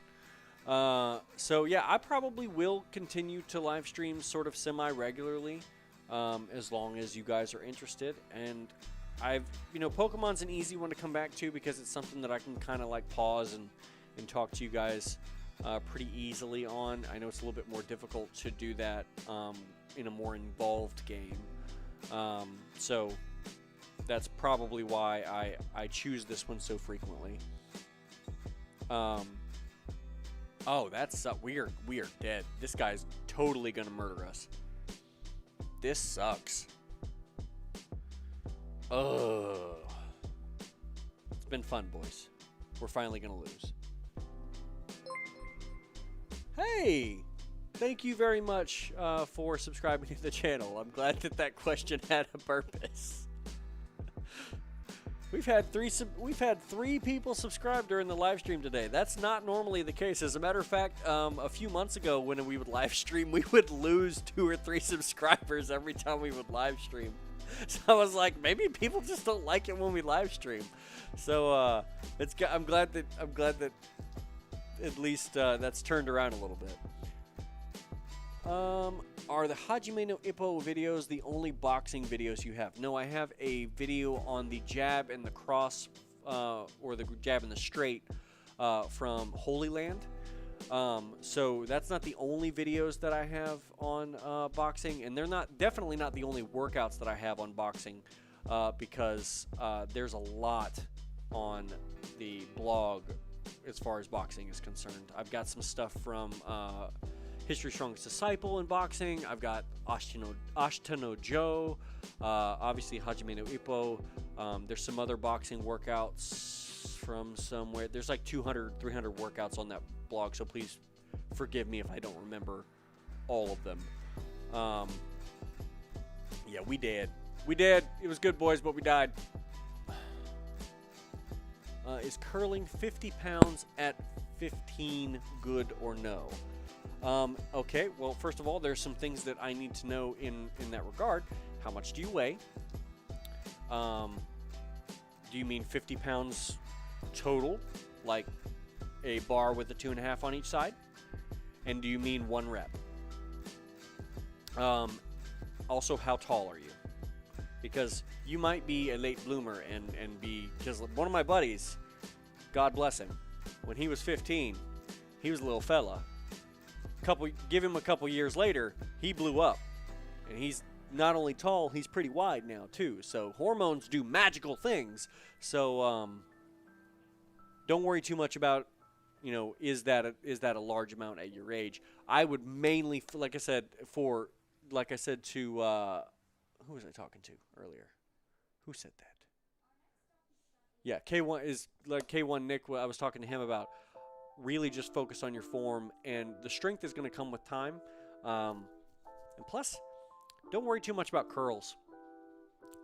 So yeah, I probably will continue to live stream sort of semi-regularly, as long as you guys are interested. And Pokemon's an easy one to come back to because it's something that I can kind of like pause and talk to you guys pretty easily on. I know it's a little bit more difficult to do that in a more involved game. So that's probably why I choose this one so frequently. Oh, that's we are dead. This guy's totally gonna murder us. This sucks. Ugh. It's been fun, boys. We're finally gonna lose. Hey! Thank you very much for subscribing to the channel. I'm glad that question had a purpose. We've had three people subscribe during the live stream today. That's not normally the case. As a matter of fact, a few months ago when we would live stream, we would lose 2 or 3 subscribers every time we would live stream. So I was like, maybe people just don't like it when we live stream. So I'm glad that at least that's turned around a little bit. Are the Hajime no Ippo videos the only boxing videos you have? No, I have a video on the jab and the cross, or the jab and the straight, from Holy Land. So that's not the only videos that I have on boxing, and they're definitely not the only workouts that I have on boxing, because there's a lot on the blog as far as boxing is concerned. I've got some stuff from History's Strongest Disciple in boxing. I've got Ashita no Joe, obviously Hajime no Ippo. There's some other boxing workouts from somewhere. There's like 200, 300 workouts on that blog, so please forgive me if I don't remember all of them. Yeah, we did. We did. It was good, boys, but we died. Is curling 50 pounds at 15 good or no? Okay, well, first of all, there's some things that I need to know in that regard. How much do you weigh? Do you mean 50 pounds total, like a bar with a 2.5 on each side? And do you mean 1 rep? Also, how tall are you? Because you might be a late bloomer and be, because one of my buddies, God bless him, when he was 15, he was a little fella. Give him a couple years later, he blew up. And he's not only tall, he's pretty wide now too. So hormones do magical things. So don't worry too much about, you know, is that a large amount at your age? I would mainly, like I said to who was I talking to earlier? Who said that? Yeah, K1 is like K1 Nick. I was talking to him about really just focus on your form, and the strength is going to come with time. And plus, don't worry too much about curls.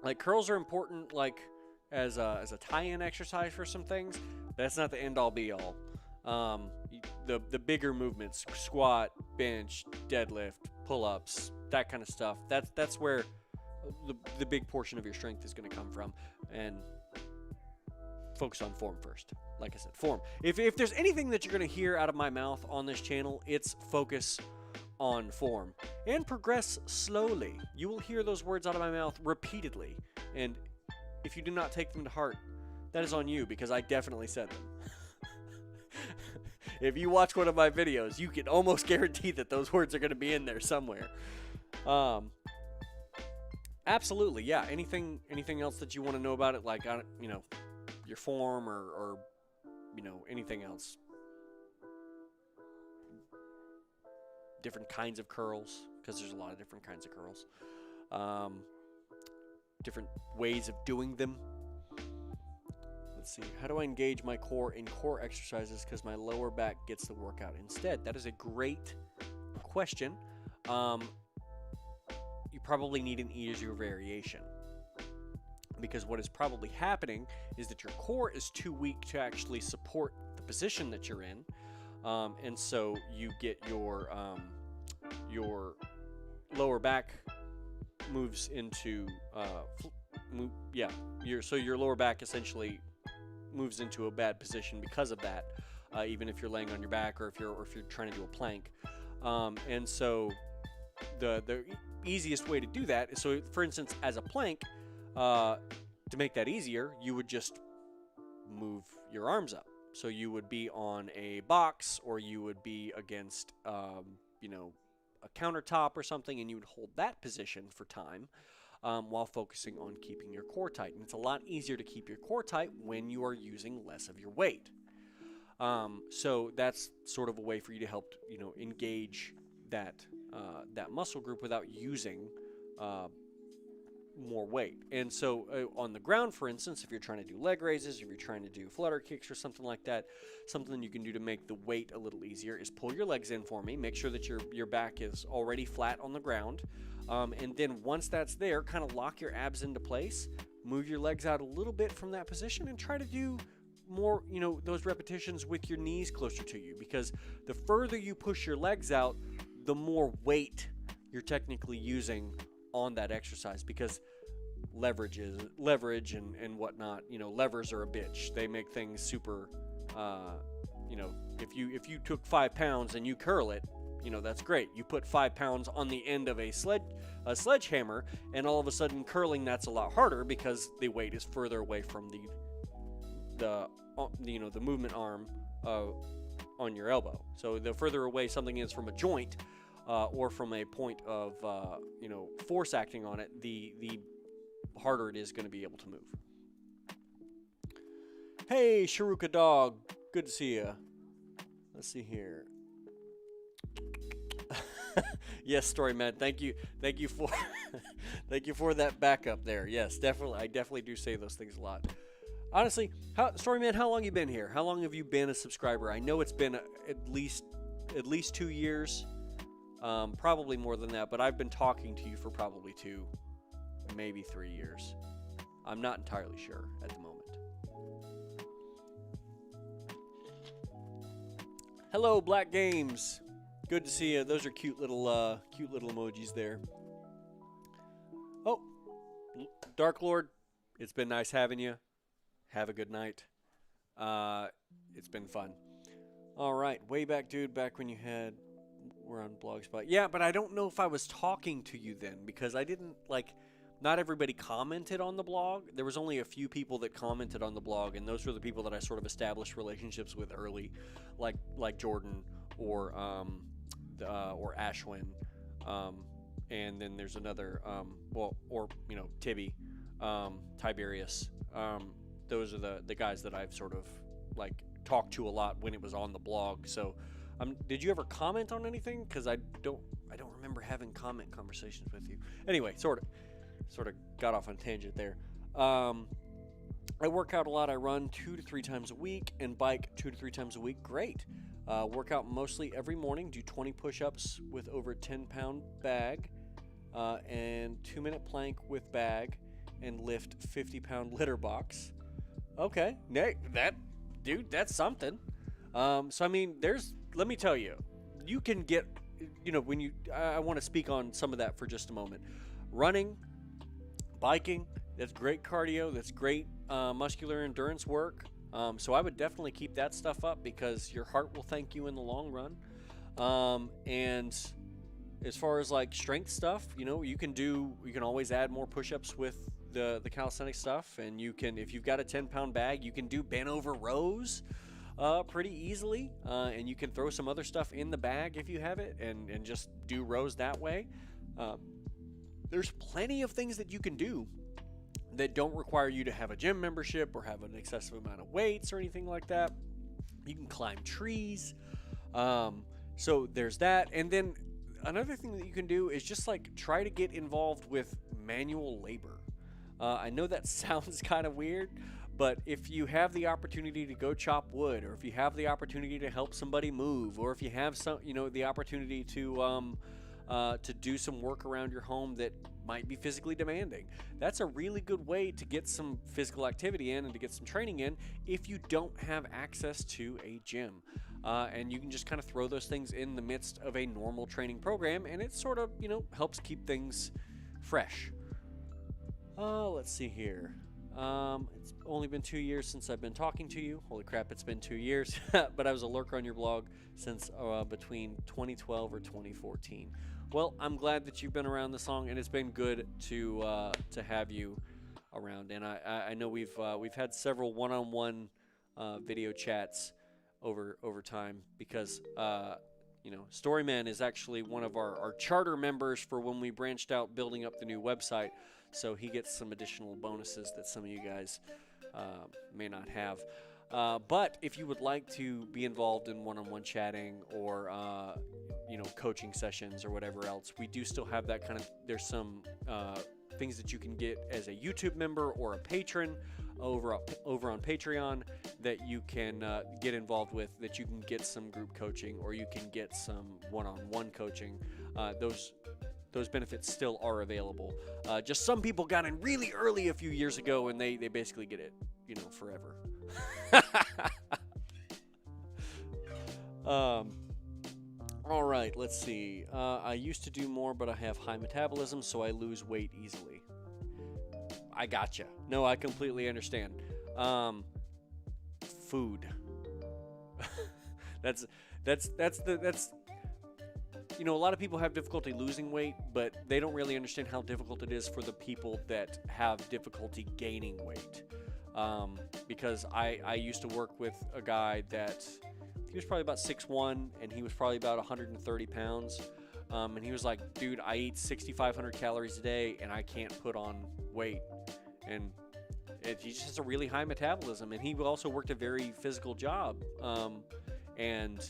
Like, curls are important, like as a tie-in exercise for some things. That's not the end-all be-all. The bigger movements, squat, bench, deadlift, pull-ups, that kind of stuff. That's where the big portion of your strength is going to come from. And focus on form first. Like I said, form. If there's anything that you're going to hear out of my mouth on this channel, it's focus on form and progress slowly. You will hear those words out of my mouth repeatedly, and if you do not take them to heart, that is on you, because I definitely said them. If you watch one of my videos, you can almost guarantee that those words are going to be in there somewhere. Absolutely, yeah. Anything else that you want to know about it, like, you know, your form or you know, anything else? Different kinds of curls, because there's a lot of different kinds of curls. Different ways of doing them. Let's see. How do I engage my core in core exercises because my lower back gets the workout instead? That is a great question. You probably need an easier variation, because what is probably happening is that your core is too weak to actually support the position that you're in. And so you get your lower back moves into your lower back essentially moves into a bad position because of that, even if you're laying on your back or if you're trying to do a plank. And so the easiest way to do that is, so for instance, as a plank, to make that easier, you would just move your arms up. So you would be on a box, or you would be against, you know, a countertop or something, and you would hold that position for time while focusing on keeping your core tight. And it's a lot easier to keep your core tight when you are using less of your weight. So that's sort of a way for you to help, you know, engage that muscle group without using more weight. And so on the ground, for instance, if you're trying to do leg raises, if you're trying to do flutter kicks or something like that, something you can do to make the weight a little easier is pull your legs in for me. Make sure that your back is already flat on the ground. And then once that's there, kind of lock your abs into place, move your legs out a little bit from that position, and try to do more, you know, those repetitions with your knees closer to you, because the further you push your legs out, the more weight you're technically using on that exercise, because leverage and whatnot, you know, levers are a bitch. They make things super, you know, if you took 5 pounds and you curl it, you know, that's great. You put 5 pounds on the end of a sledgehammer, and all of a sudden curling, that's a lot harder because the weight is further away from the movement arm on your elbow. So the further away something is from a joint or from a point of you know, force acting on it, the harder it is going to be able to move. Hey, Sharuka Dog, good to see you. Let's see here. Yes, Story Man, thank you for thank you for that backup there. Yes, definitely, I definitely do say those things a lot. Honestly, Storyman, how long you been here? How long have you been a subscriber? I know it's been at least 2 years, probably more than that. But I've been talking to you for probably 2, maybe 3 years. I'm not entirely sure at the moment. Hello, Black Games. Good to see you. Those are cute little emojis there. Oh, Dark Lord, it's been nice having you. Have a good night. It's been fun. All right, way back, dude. Back when we're on Blogspot. Yeah, but I don't know if I was talking to you then because I didn't not everybody commented on the blog. There was only a few people that commented on the blog, and those were the people that I sort of established relationships with early, like Jordan or Ashwin, and then there's another Tibby, Tiberius. Those are the guys that I've sort of talked to a lot when it was on the blog. So, did you ever comment on anything? Because I don't remember having comment conversations with you. Anyway, sort of got off on a tangent there. I work out a lot. I run 2 to 3 times a week and bike 2 to 3 times a week. Great. Work out mostly every morning. Do 20 push-ups with over a 10-pound bag, and 2-minute plank with bag, and lift 50-pound litter box. Okay, that's something. So I mean, let me tell you, you can get, I want to speak on some of that for just a moment. Running, biking, that's great cardio, that's great muscular endurance work. So I would definitely keep that stuff up because your heart will thank you in the long run. And as far as strength stuff, you can always add more push-ups with the calisthenics stuff, and if you've got a 10-pound bag, you can do bent over rows pretty easily, and you can throw some other stuff in the bag if you have it, and just do rows that way. There's plenty of things that you can do that don't require you to have a gym membership or have an excessive amount of weights or anything like that. You can climb trees. So there's that. And then another thing that you can do is just try to get involved with manual labor. I know that sounds kind of weird, but if you have the opportunity to go chop wood, or if you have the opportunity to help somebody move, or if you have the opportunity to do some work around your home that might be physically demanding, that's a really good way to get some physical activity in and to get some training in if you don't have access to a gym. And you can just kind of throw those things in the midst of a normal training program, and it sort of, helps keep things fresh. Let's see here. It's only been 2 years since I've been talking to you. Holy crap, it's been 2 years. But I was a lurker on your blog since between 2012 or 2014. Well, I'm glad that you've been around this long, and it's been good to have you around. And I know we've had several one-on-one video chats over time because Storyman is actually one of our charter members for when we branched out building up the new website. So he gets some additional bonuses that some of you guys may not have. But if you would like to be involved in one-on-one chatting or coaching sessions or whatever else, we do still have that kind of. There's some things that you can get as a YouTube member or a patron over on Patreon that you can get involved with. That you can get some group coaching or you can get some one-on-one coaching. Those benefits still are available. Just some people got in really early a few years ago, and they basically get it, forever. All right, let's see. I used to do more, but I have high metabolism, so I lose weight easily. I gotcha. No, I completely understand. Food. That's a lot of people have difficulty losing weight, but they don't really understand how difficult it is for the people that have difficulty gaining weight. Because I used to work with a guy that he was probably about 6'1", and he was probably about 130 pounds. And he was like, dude, I eat 6,500 calories a day, and I can't put on weight. And he just has a really high metabolism. And he also worked a very physical job. And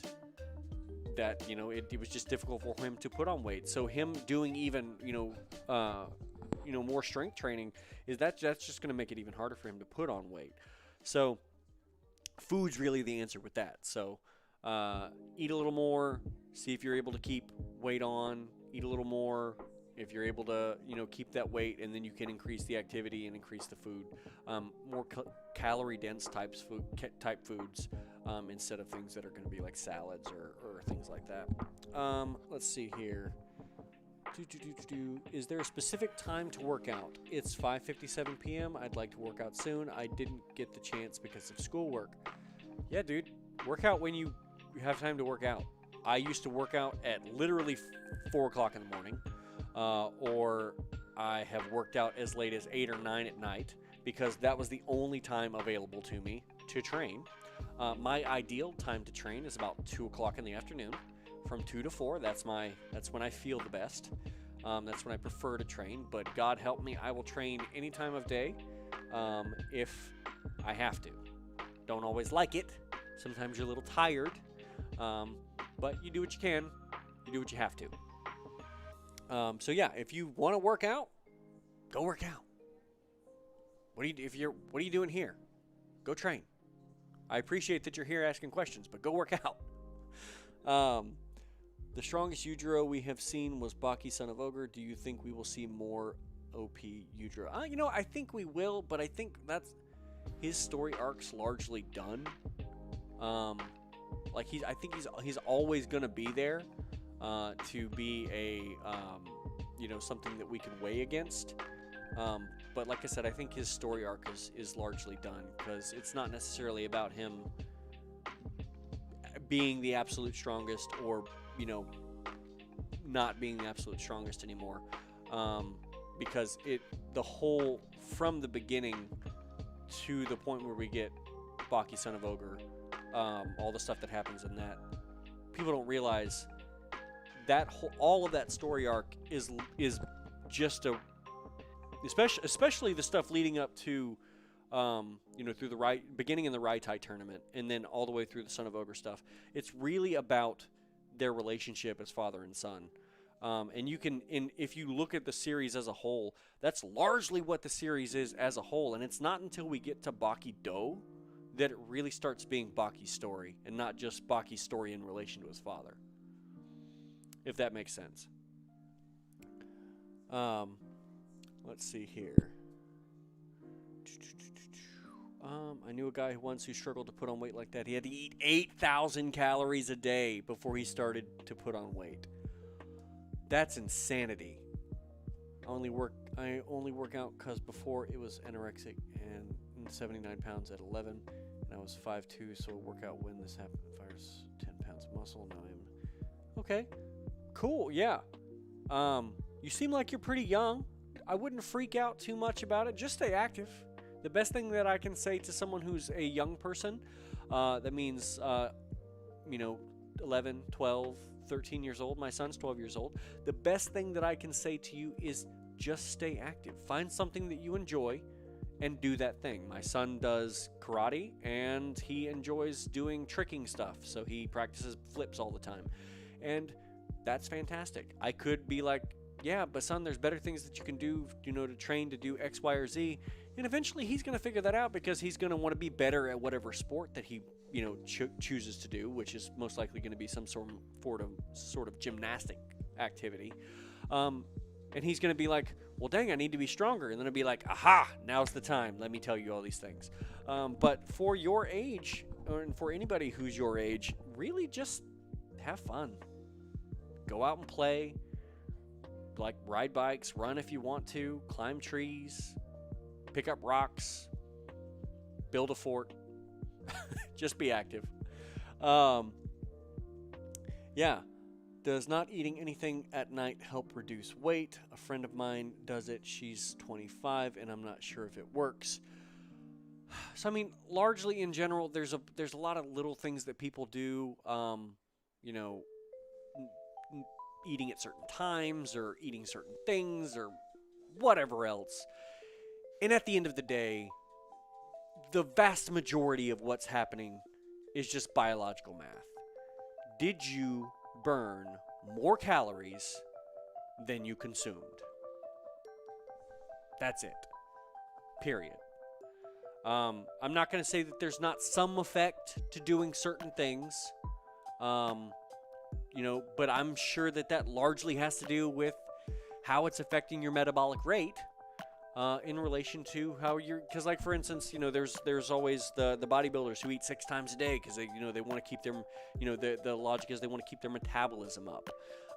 that, it was just difficult for him to put on weight. So him doing even, more strength training that's just going to make it even harder for him to put on weight. So food's really the answer with that. So eat a little more, see if you're able to keep weight on, eat a little more. If you're able to, keep that weight, and then you can increase the activity and increase the food, more calorie dense type foods, instead of things that are going to be like salads or things like that. Let's see here. Is there a specific time to work out? It's 5:57 p.m. I'd like to work out soon. I didn't get the chance because of schoolwork. Yeah, dude, work out when you have time to work out. I used to work out at literally 4 o'clock in the morning. Or I have worked out as late as 8 or 9 at night because that was the only time available to me to train. My ideal time to train is about 2 o'clock in the afternoon. From 2 to 4, that's when I feel the best. That's when I prefer to train. But God help me, I will train any time of day if I have to. Don't always like it. Sometimes you're a little tired. But you do what you can. You do what you have to. So yeah, if you want to work out, go work out. What are you doing here? Go train. I appreciate that you're here asking questions, but go work out. The strongest Yujiro we have seen was Baki, son of Ogre. Do you think we will see more OP Yujiro? I think we will, but I think that's his story arc's largely done. I think he's always gonna be there. To be a something that we can weigh against, but like I said, I think his story arc is largely done because it's not necessarily about him being the absolute strongest or not being the absolute strongest anymore, because the whole from the beginning to the point where we get Baki, son of Ogre, all the stuff that happens in that, people don't realize that all of that story arc is just especially the stuff leading up to through the beginning in the Raitai tournament and then all the way through the Son of Ogre stuff. It's really about their relationship as father and son. And if you look at the series as a whole, that's largely what the series is as a whole. And it's not until we get to Baki Do that it really starts being Baki's story and not just Baki's story in relation to his father. If that makes sense. Let's see here. I knew a guy once who struggled to put on weight like that. He had to eat 8,000 calories a day before he started to put on weight. That's insanity. I only work out because before it was anorexic and 79 pounds at 11, and I was 5'2", so work out when this happened. If I was 10 pounds muscle, now I'm okay. Cool, yeah. You seem like you're pretty young. I wouldn't freak out too much about it. Just stay active. The best thing that I can say to someone who's a young person, that means, 11, 12, 13 years old. My son's 12 years old. The best thing that I can say to you is just stay active. Find something that you enjoy and do that thing. My son does karate, and he enjoys doing tricking stuff, so he practices flips all the time. And that's fantastic. I could be like, yeah, but son, there's better things that you can do, to train to do X, Y, or Z. And eventually he's going to figure that out because he's going to want to be better at whatever sport that he, chooses to do, which is most likely going to be some sort of gymnastic activity. And he's going to be like, well, dang, I need to be stronger. And then it'll be like, aha, now's the time. Let me tell you all these things. But for your age, or for anybody who's your age, really just have fun. Go out and play. Like ride bikes, run if you want to, climb trees, pick up rocks, build a fort. Just be active. Yeah. Does not eating anything at night help reduce weight? A friend of mine does it. She's 25, and I'm not sure if it works. So, I mean, largely in general, there's a lot of little things that people do, eating at certain times or eating certain things or whatever else. And at the end of the day, the vast majority of what's happening is just biological math. Did you burn more calories than you consumed? That's it. Period. I'm not going to say that there's not some effect to doing certain things, but I'm sure that largely has to do with how it's affecting your metabolic rate in relation to how you're. Because, like, for instance, there's always the bodybuilders who eat 6 times a day because they want to keep their, the logic is they want to keep their metabolism up.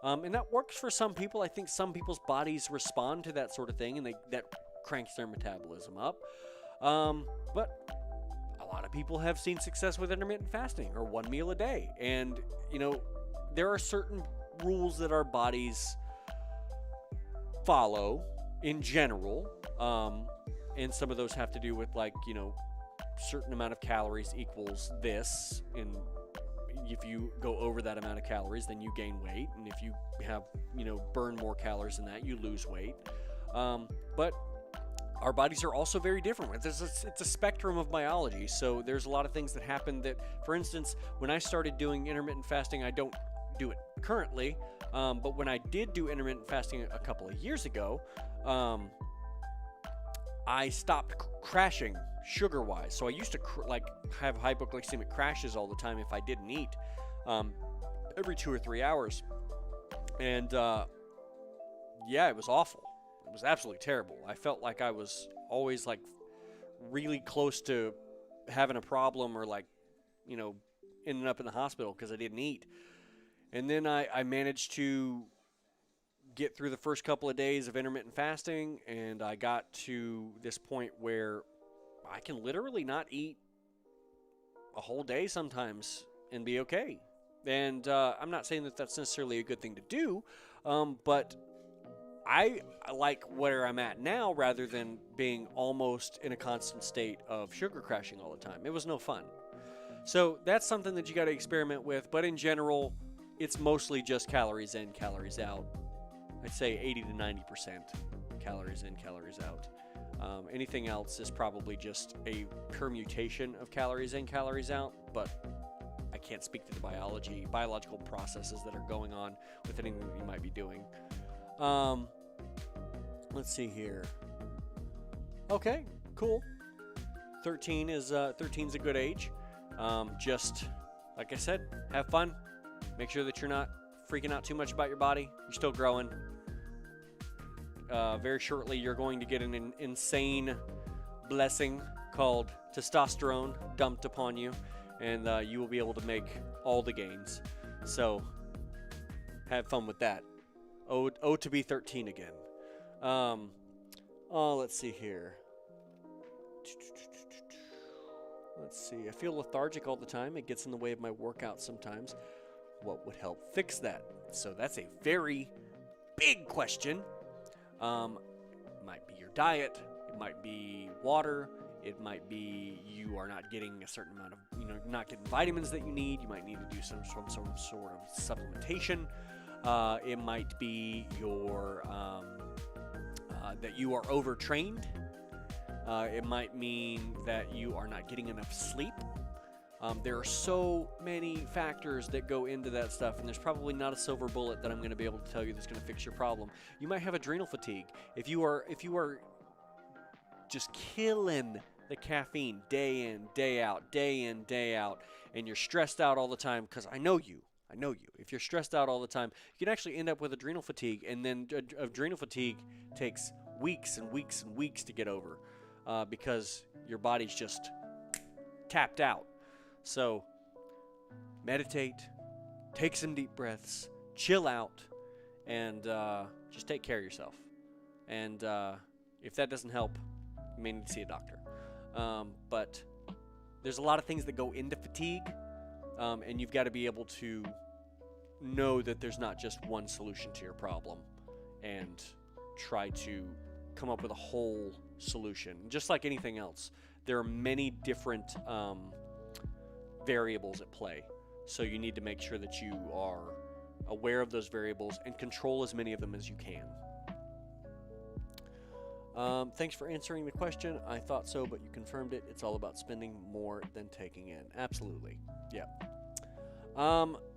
And that works for some people. I think some people's bodies respond to that sort of thing, and that cranks their metabolism up. But a lot of people have seen success with intermittent fasting or 1 meal a day. And, there are certain rules that our bodies follow in general. And some of those have to do with, like, certain amount of calories equals this. And if you go over that amount of calories, then you gain weight. And if you have, burn more calories than that, you lose weight. But our bodies are also very different. It's a spectrum of biology. So there's a lot of things that happen that, for instance, when I started doing intermittent fasting, I don't do it currently. But when I did do intermittent fasting a couple of years ago, I stopped crashing sugar-wise. So I used to have hypoglycemic crashes all the time if I didn't eat, every 2 or 3 hours. And it was awful. It was absolutely terrible. I felt like I was always, like, really close to having a problem or, like, ending up in the hospital because I didn't eat. And then I managed to get through the first couple of days of intermittent fasting, and I got to this point where I can literally not eat a whole day sometimes and be okay. And I'm not saying that that's necessarily a good thing to do, but I like where I'm at now rather than being almost in a constant state of sugar crashing all the time. It was no fun. So that's something that you got to experiment with, but in general, it's mostly just calories in, calories out. I'd say 80 to 90% calories in, calories out. Anything else is probably just a permutation of calories in, calories out, but I can't speak to the biological processes that are going on with anything that you might be doing. Let's see here. Okay, cool. 13's a good age. Just like I said, have fun. Make sure that you're not freaking out too much about your body. You're still growing. Very shortly, you're going to get an insane blessing called testosterone dumped upon you, and you will be able to make all the gains. So, have fun with that. Oh, to be 13 again. Let's see here. Let's see. I feel lethargic all the time. It gets in the way of my workouts sometimes. What would help fix that? So that's a very big question. It might be your diet. It might be water. It might be you are not getting a certain amount of, not getting vitamins that you need. You might need to do some sort of supplementation. It might be your that you are overtrained. It might mean that you are not getting enough sleep. There are so many factors that go into that stuff, and there's probably not a silver bullet that I'm going to be able to tell you that's going to fix your problem. You might have adrenal fatigue. If you are just killing the caffeine day in, day out, and you're stressed out all the time, because I know you. If you're stressed out all the time, you can actually end up with adrenal fatigue, and then adrenal fatigue takes weeks and weeks and weeks to get over because your body's just tapped out. So meditate, take some deep breaths, chill out, and just take care of yourself. And if that doesn't help, you may need to see a doctor. But there's a lot of things that go into fatigue, and you've got to be able to know that there's not just one solution to your problem and try to come up with a whole solution. Just like anything else, there are many different variables at play. So you need to make sure that you are aware of those variables and control as many of them as you can. Thanks for answering the question. I thought so, but you confirmed it. It's all about spending more than taking in. Absolutely. Yeah.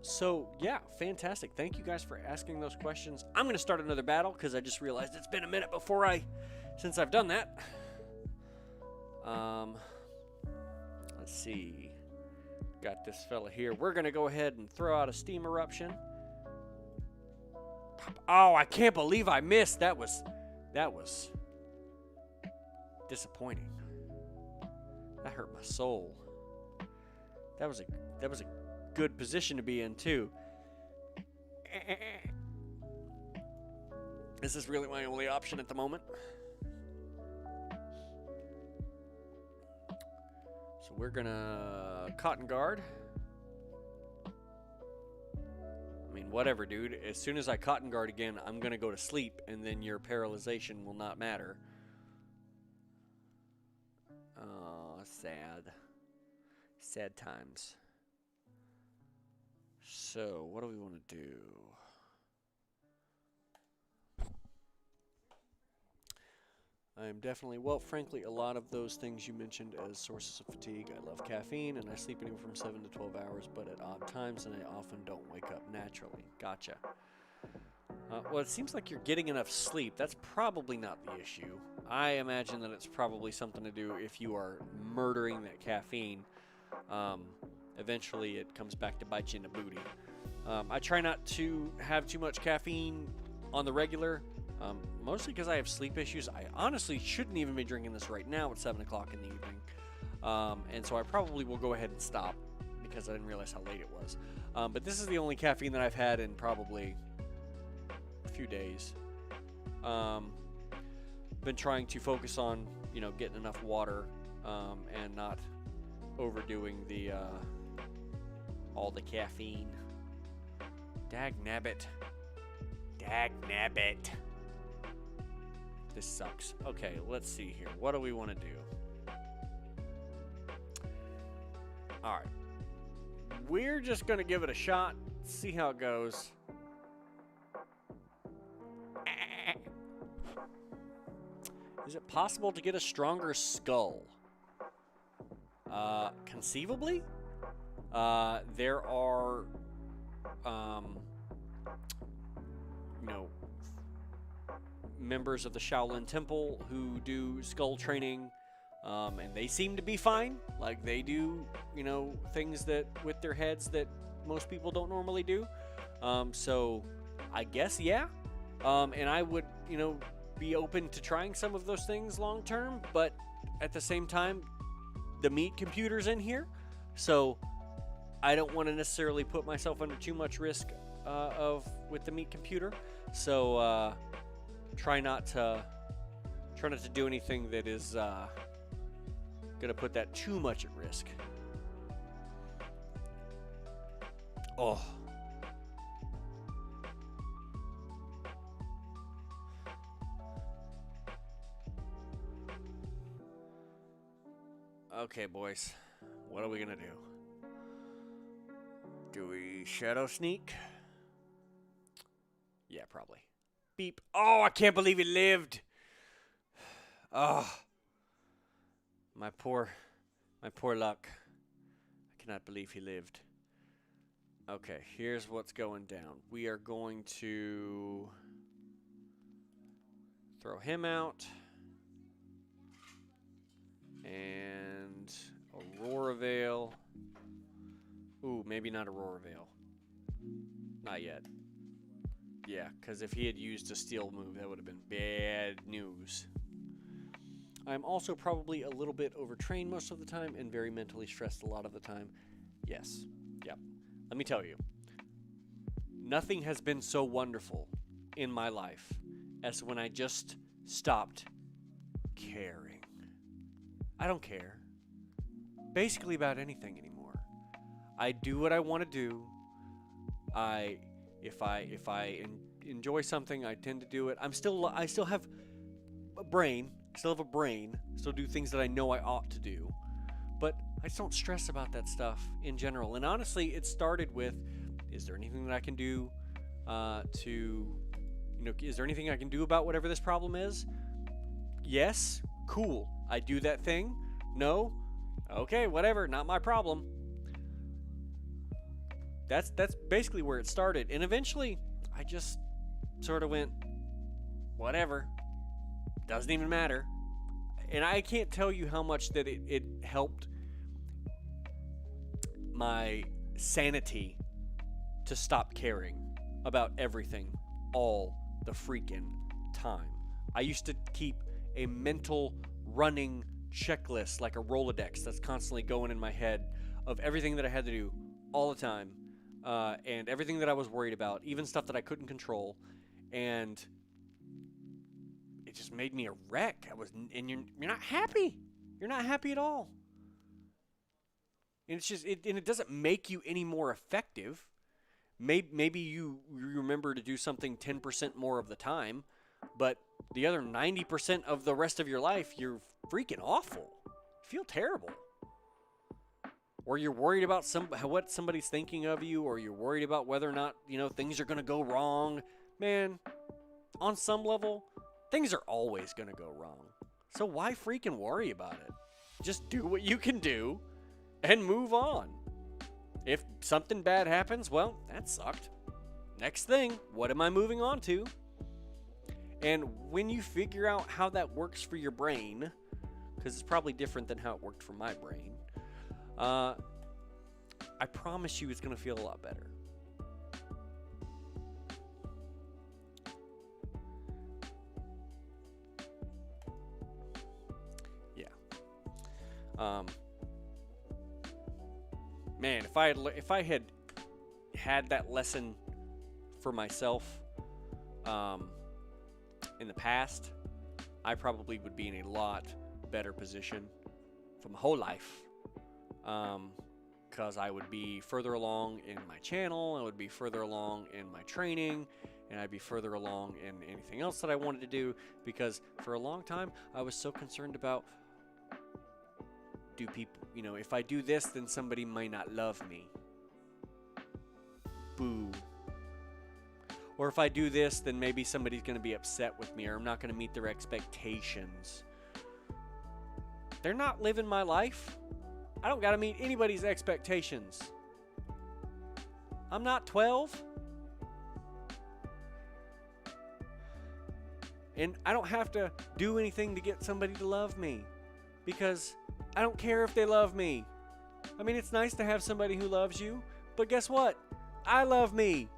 So yeah, fantastic. Thank you guys for asking those questions. I'm going to start another battle because I just realized it's been a minute since I've done that. Let's see. Got this fella here. We're going to go ahead and throw out a steam eruption. Oh, I can't believe I missed. That was disappointing. That hurt my soul. That was a good position to be in too. This is really my only option at the moment. So we're gonna cotton guard. I mean, whatever, dude. As soon as I cotton guard again, I'm gonna go to sleep, and then your paralyzation will not matter. Oh, sad. Sad times. So, what do we want to do? I am definitely, well, frankly, a lot of those things you mentioned as sources of fatigue. I love caffeine, and I sleep anywhere from 7 to 12 hours, but at odd times, and I often don't wake up naturally. Gotcha. Well, it seems like you're getting enough sleep. That's probably not the issue. I imagine that it's probably something to do if you are murdering that caffeine. Eventually, it comes back to bite you in the booty. I try not to have too much caffeine on the regular. Mostly because I have sleep issues. I honestly shouldn't even be drinking this right now at 7 o'clock in the evening. And so I probably will go ahead and stop because I didn't realize how late it was. But this is the only caffeine that I've had in probably a few days. Been trying to focus on, getting enough water and not overdoing the all the caffeine. Dag nabbit. Dag nabbit. This sucks. Okay, let's see here. What do we want to do? Alright. We're just going to give it a shot. See how it goes. Is it possible to get a stronger skull? Conceivably? There are, members of the Shaolin Temple who do skull training, and they seem to be fine. Like, they do, things that with their heads that most people don't normally do. So I guess, yeah. And I would, be open to trying some of those things long term, but at the same time, the meat computer's in here, so I don't want to necessarily put myself under too much risk with the meat computer. So try not to do anything that is gonna put that too much at risk. Oh. Okay, boys. What are we gonna do? Do we shadow sneak? Yeah, probably. Beep. Oh, I can't believe he lived. Oh. My poor luck. I cannot believe he lived. Okay, here's what's going down. We are going to throw him out. And Aurora Veil. Ooh, maybe not Aurora Veil. Not yet. Yeah, because if he had used a steel move, that would have been bad news. I'm also probably a little bit overtrained most of the time and very mentally stressed a lot of the time. Yes. Yep. Let me tell you. Nothing has been so wonderful in my life as when I just stopped caring. I don't care. Basically about anything anymore. I do what I want to do. If I enjoy something, I tend to do it. I still have a brain. Still have a brain. Still do things that I know I ought to do. But I just don't stress about that stuff in general. And honestly, it started with, is there anything that I can do is there anything I can do about whatever this problem is? Yes. Cool. I do that thing. No. Okay, whatever. Not my problem. That's basically where it started. And eventually, I just sort of went, whatever. Doesn't even matter. And I can't tell you how much that it helped my sanity to stop caring about everything all the freaking time. I used to keep a mental running checklist, like a Rolodex that's constantly going in my head, of everything that I had to do all the time, and everything that I was worried about, even stuff that I couldn't control, and it just made me a wreck. And you're not happy. You're not happy at all. And it doesn't make you any more effective. Maybe you remember to do something 10% more of the time, but the other 90% of the rest of your life, you're freaking awful. You feel terrible. Or you're worried about what somebody's thinking of you, or you're worried about whether or not, things are going to go wrong. Man, on some level, things are always going to go wrong. So why freaking worry about it? Just do what you can do and move on. If something bad happens, well, that sucked. Next thing, what am I moving on to? And when you figure out how that works for your brain, because it's probably different than how it worked for my brain, I promise you it's going to feel a lot better. Yeah. Man, if I had that lesson for myself in the past, I probably would be in a lot better position for my whole life, because I would be further along in my channel, I would be further along in my training, and I'd be further along in anything else that I wanted to do, because for a long time I was so concerned about, do people, if I do this, then somebody might not love me. Boo. Or if I do this, then maybe somebody's going to be upset with me, or I'm not going to meet their expectations. They're not living my life. I don't got to meet anybody's expectations. I'm not 12. And I don't have to do anything to get somebody to love me, because I don't care if they love me. I mean, it's nice to have somebody who loves you, but guess what? I love me.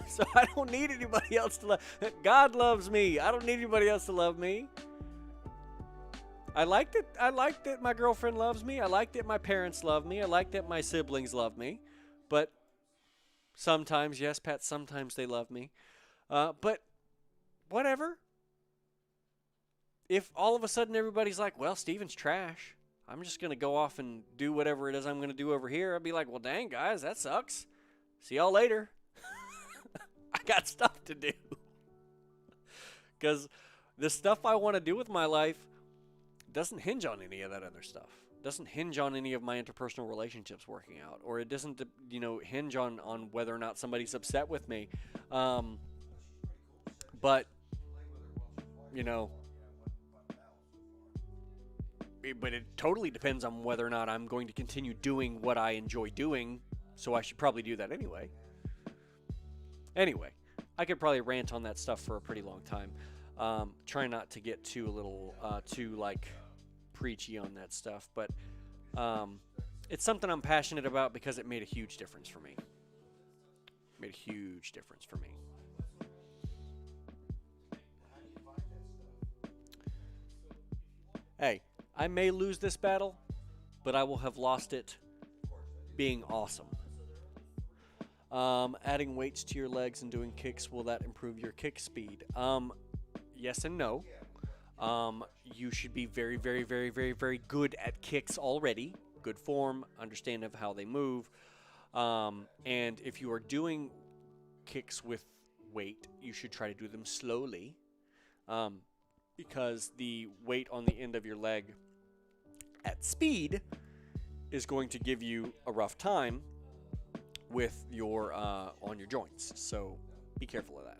So I don't need anybody else to love. God loves me. I don't need anybody else to love me. I like that my girlfriend loves me. I like that my parents love me. I like that my siblings love me. But sometimes, yes, Pat, sometimes they love me. But whatever. If all of a sudden everybody's like, well, Steven's trash, I'm just going to go off and do whatever it is I'm going to do over here, I'd be like, well, dang, guys, that sucks. See y'all later. I got stuff to do. Because the stuff I want to do with my life doesn't hinge on any of that other stuff. It doesn't hinge on any of my interpersonal relationships working out. Or it doesn't, hinge on whether or not somebody's upset with me. But it totally depends on whether or not I'm going to continue doing what I enjoy doing, so I should probably do that anyway. Anyway, I could probably rant on that stuff for a pretty long time. Try not to get too preachy on that stuff, but it's something I'm passionate about because it made a huge difference for me. Made a huge difference for me. Hey, I may lose this battle, but I will have lost it being awesome. Adding weights to your legs and doing kicks, will that improve your kick speed? Yes and no. You should be very, very, very, very, very good at kicks already. Good form, understand of how they move. And if you are doing kicks with weight, you should try to do them slowly. Because the weight on the end of your leg at speed is going to give you a rough time with your on your joints. So be careful of that.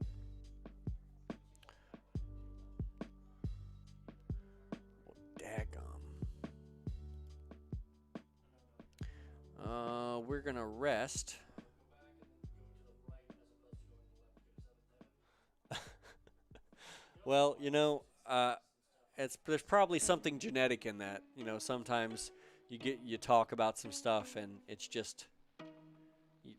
Daggum. We're gonna rest. Well, there's probably something genetic in that. Sometimes you talk about some stuff, and it's just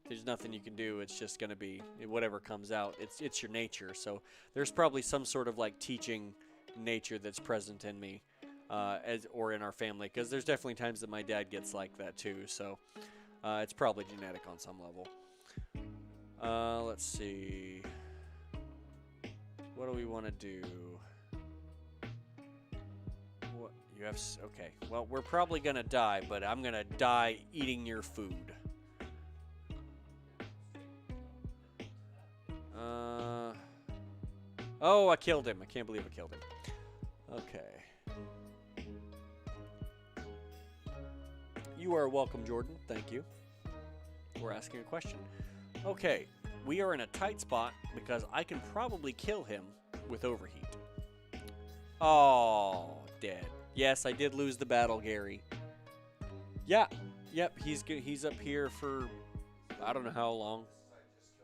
there's nothing you can do. It's just gonna be whatever comes out. It's your nature. So there's probably some sort of like teaching nature that's present in me, as or in our family, because there's definitely times that my dad gets like that too. So it's probably genetic on some level. Let's see. What do we want to do? What you have? Okay. Well, we're probably gonna die, but I'm gonna die eating your food. Oh, I killed him. I can't believe I killed him. Okay. You are welcome, Jordan. Thank you. We're asking a question. Okay, we are in a tight spot because I can probably kill him with overheat. Oh, dead. Yes, I did lose the battle, Gary. Yeah, yep, he's up here for I don't know how long,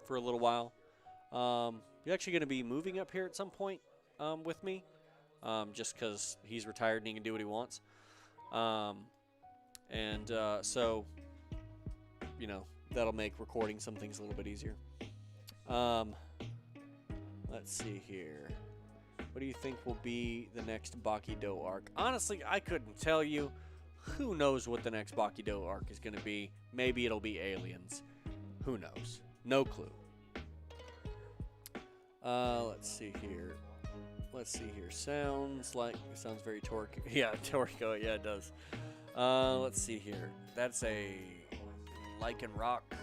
for a little while. You're actually going to be moving up here at some point with me, just because he's retired and he can do what he wants. So, you know, that'll make recording some things a little bit easier. Let's see here. What do you think will be the next Baki-Do arc? Honestly, I couldn't tell you. Who knows what the next Baki-Do arc is going to be? Maybe it'll be aliens. Who knows? No clue. Let's see here. Sounds very Toriko. Yeah, Toriko. Yeah, it does. Let's see here. That's a lichen rock.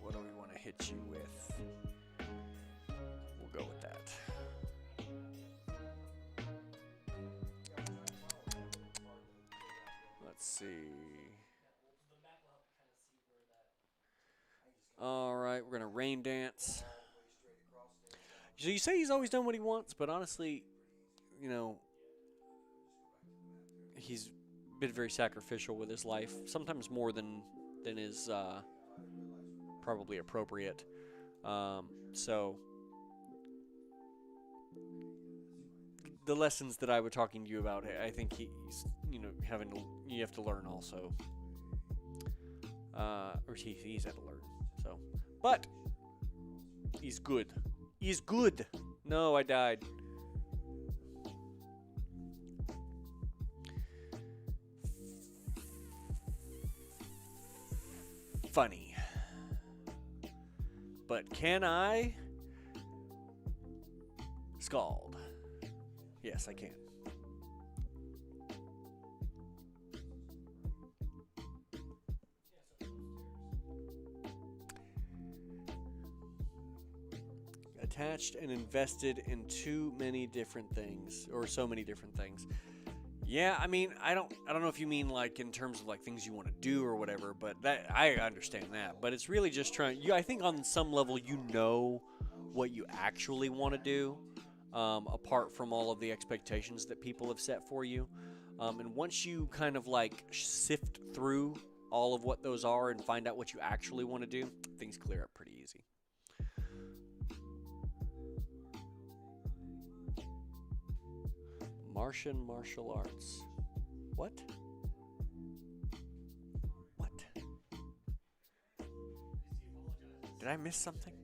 What do we want to hit you with? We'll go with that. Let's see. All right, we're gonna rain dance. So you say he's always done what he wants, but honestly, you know, he's been very sacrificial with his life. Sometimes more than is probably appropriate. So the lessons that I was talking to you about, I think he's, you know, you have to learn also. Or he's had to learn. So, but he's good. He's good. No, I died. Funny. But can I scald? Yes, I can. Attached and invested in too many different things, or so many different things. Yeah, I mean, I don't know if you mean like in terms of like things you want to do or whatever, but that I understand that. But it's really just I think on some level you know what you actually want to do, apart from all of the expectations that people have set for you. And once you kind of like sift through all of what those are and find out what you actually want to do, things clear up pretty easy. Martian martial arts. What? What? Did I miss something?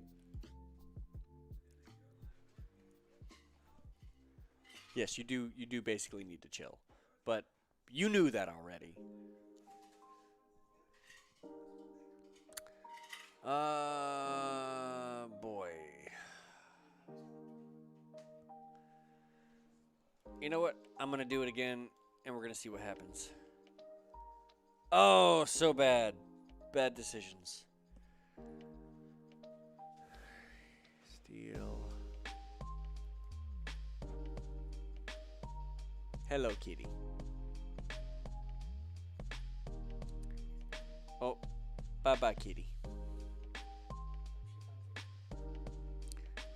Yes, you do basically need to chill. But you knew that already. Boy. You know what? I'm going to do it again, and we're going to see what happens. Oh, so bad. Bad decisions. Steal. Hello, kitty. Oh, bye-bye, kitty.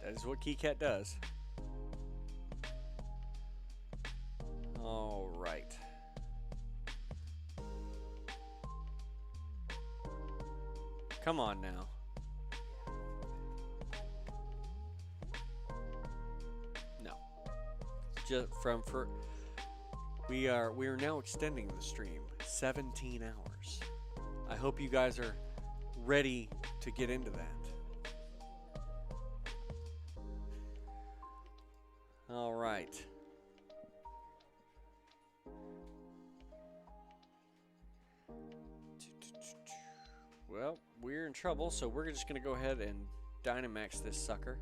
That is what Key Cat does. All right. Come on now. No. Just we are now extending the stream 17 hours. I hope you guys are ready to get into that. All right. Well, we're in trouble, so we're just going to go ahead and Dynamax this sucker.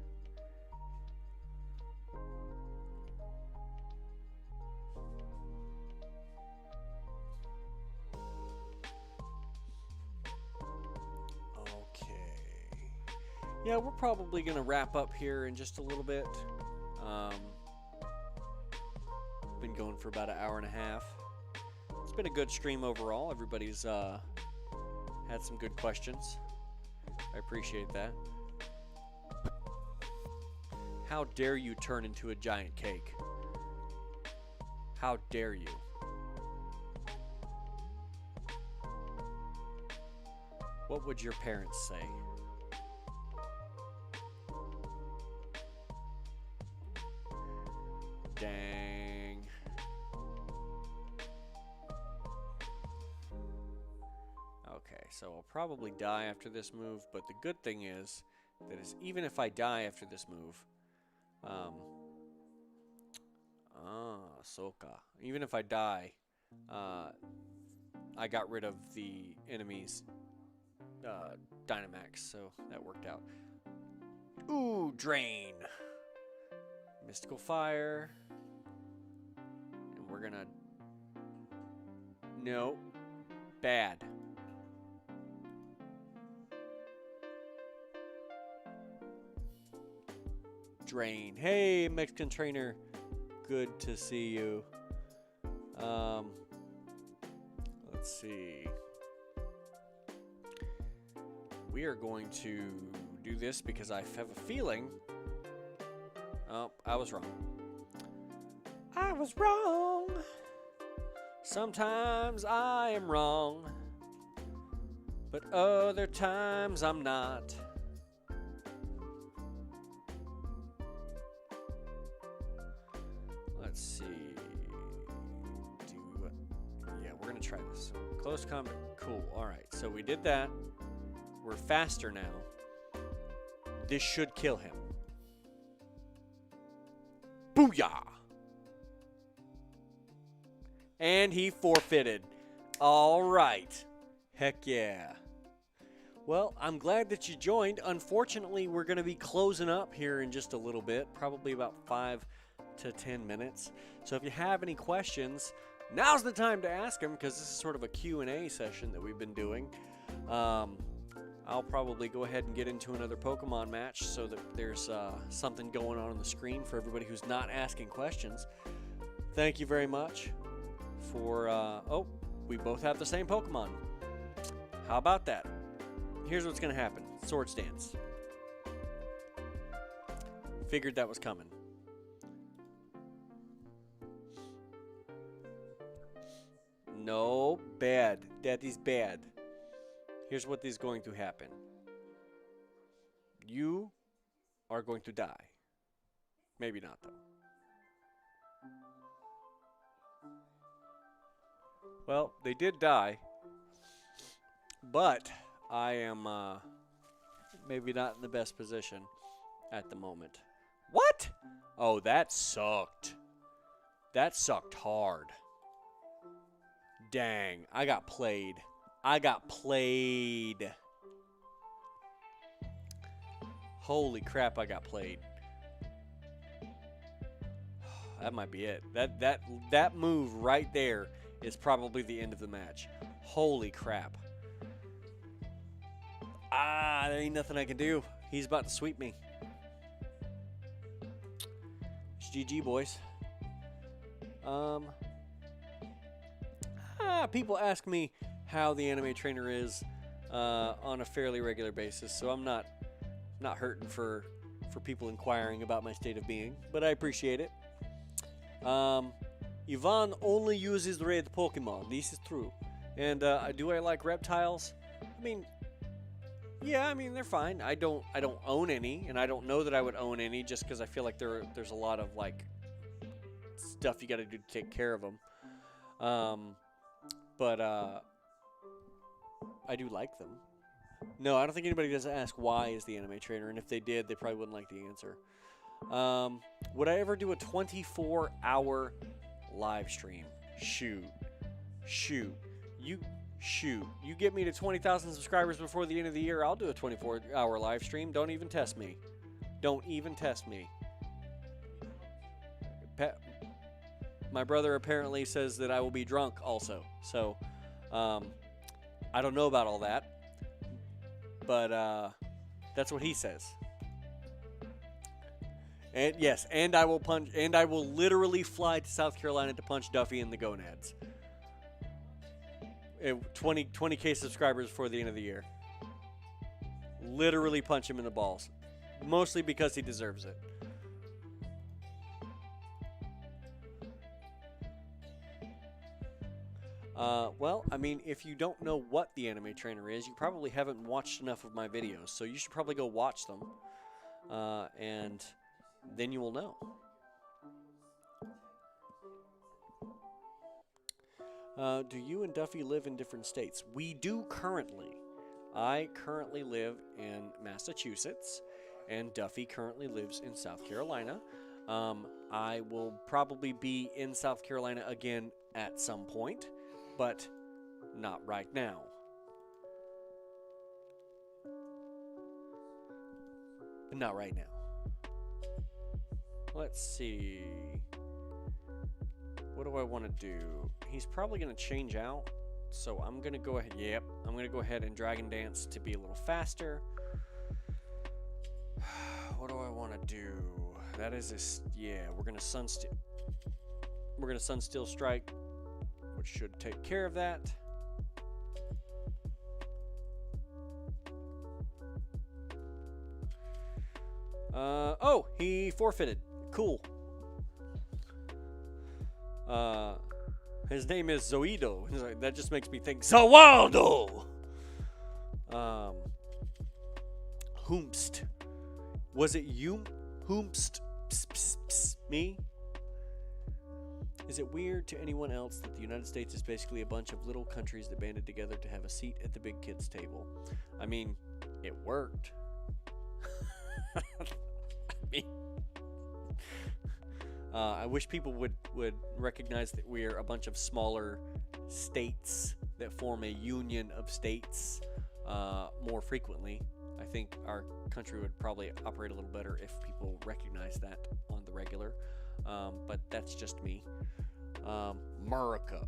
Okay. Yeah, we're probably going to wrap up here in just a little bit. Been going for about an hour and a half. It's been a good stream overall. Everybody's had some good questions. I appreciate that. How dare you turn into a giant cake? How dare you? What would your parents say? Dang. Okay, so I'll probably die after this move, but the good thing is that even if I die after this move, Soka. Even if I die, I got rid of the enemy's Dynamax, so that worked out. Ooh, Drain. Mystical Fire. And we're gonna... No. Bad. Drain. Hey, Mexican trainer. Good to see you. Let's see. We are going to do this because I have a feeling... Oh, I was wrong. I was wrong. Sometimes I am wrong, but other times I'm not. Let's see. Yeah, we're gonna try this. Close combat. Cool. All right. So we did that. We're faster now. This should kill him. Booyah! And he forfeited. All right. Heck yeah. Well, I'm glad that you joined. Unfortunately, we're going to be closing up here in just a little bit, probably about 5 to 10 minutes. So if you have any questions, now's the time to ask them, because this is sort of a Q&A session that we've been doing. I'll probably go ahead and get into another Pokemon match so that there's something going on the screen for everybody who's not asking questions. Thank you very much for... oh, we both have the same Pokemon. How about that? Here's what's going to happen. Swords Dance. Figured that was coming. No, bad. Daddy's bad. Here's what is going to happen. You are going to die. Maybe not, though. Well, they did die. But I am maybe not in the best position at the moment. What? Oh, that sucked. That sucked hard. Dang, I got played. I got played. Holy crap, I got played. That might be it. That move right there is probably the end of the match. Holy crap. Ah, there ain't nothing I can do. He's about to sweep me. It's GG, boys. People ask me how the anime trainer is on a fairly regular basis, so I'm not hurting for people inquiring about my state of being, but I appreciate it. Yvonne only uses red Pokemon. This is true. And do I like reptiles? I mean, yeah, I mean they're fine. I don't own any, and I don't know that I would own any just because I feel like there's a lot of like stuff you got to do to take care of them. But I do like them. No, I don't think anybody does ask why is the anime trainer, and if they did, they probably wouldn't like the answer. Would I ever do a 24-hour live stream? Shoot. You get me to 20,000 subscribers before the end of the year, I'll do a 24-hour live stream. Don't even test me. My brother apparently says that I will be drunk also. So, I don't know about all that. But, that's what he says. And yes, and I will literally fly to South Carolina to punch Duffy in the gonads. 20K subscribers before the end of the year. Literally punch him in the balls. Mostly because he deserves it. Well, I mean, if you don't know what the anime trainer is, you probably haven't watched enough of my videos, so you should probably go watch them, and then you will know. Do you and Duffy live in different states? We do currently. I currently live in Massachusetts, and Duffy currently lives in South Carolina. I will probably be in South Carolina again at some point, but not right now. Not right now. Let's see. What do I want to do? He's probably going to change out, so I'm going to go ahead. Yep, I'm going to go ahead and Dragon Dance to be a little faster. What do I want to do? That is this. Yeah, we're going to Sunsteel. We're going to Sunsteel Strike, which should take care of that. Oh, he forfeited. Cool. His name is Zoido. That just makes me think Zawaldo. Hoomst. Was it you? Hoomst. Psst, psst, psst, me? Is it weird to anyone else that the United States is basically a bunch of little countries that banded together to have a seat at the big kids' table? I mean, it worked. I wish people would recognize that we're a bunch of smaller states that form a union of states more frequently. I think our country would probably operate a little better if people recognize that on the regular. But that's just me. America.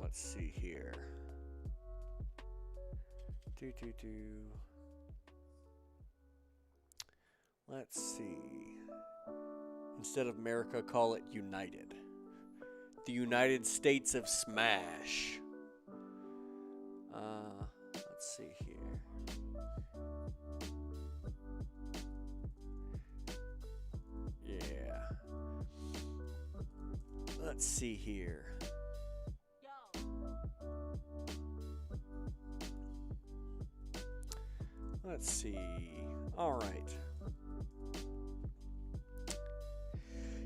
Let's see here. Let's see. Instead of America, call it United. The United States of Smash. Let's see here. Yeah. Let's see here. Let's see. All right.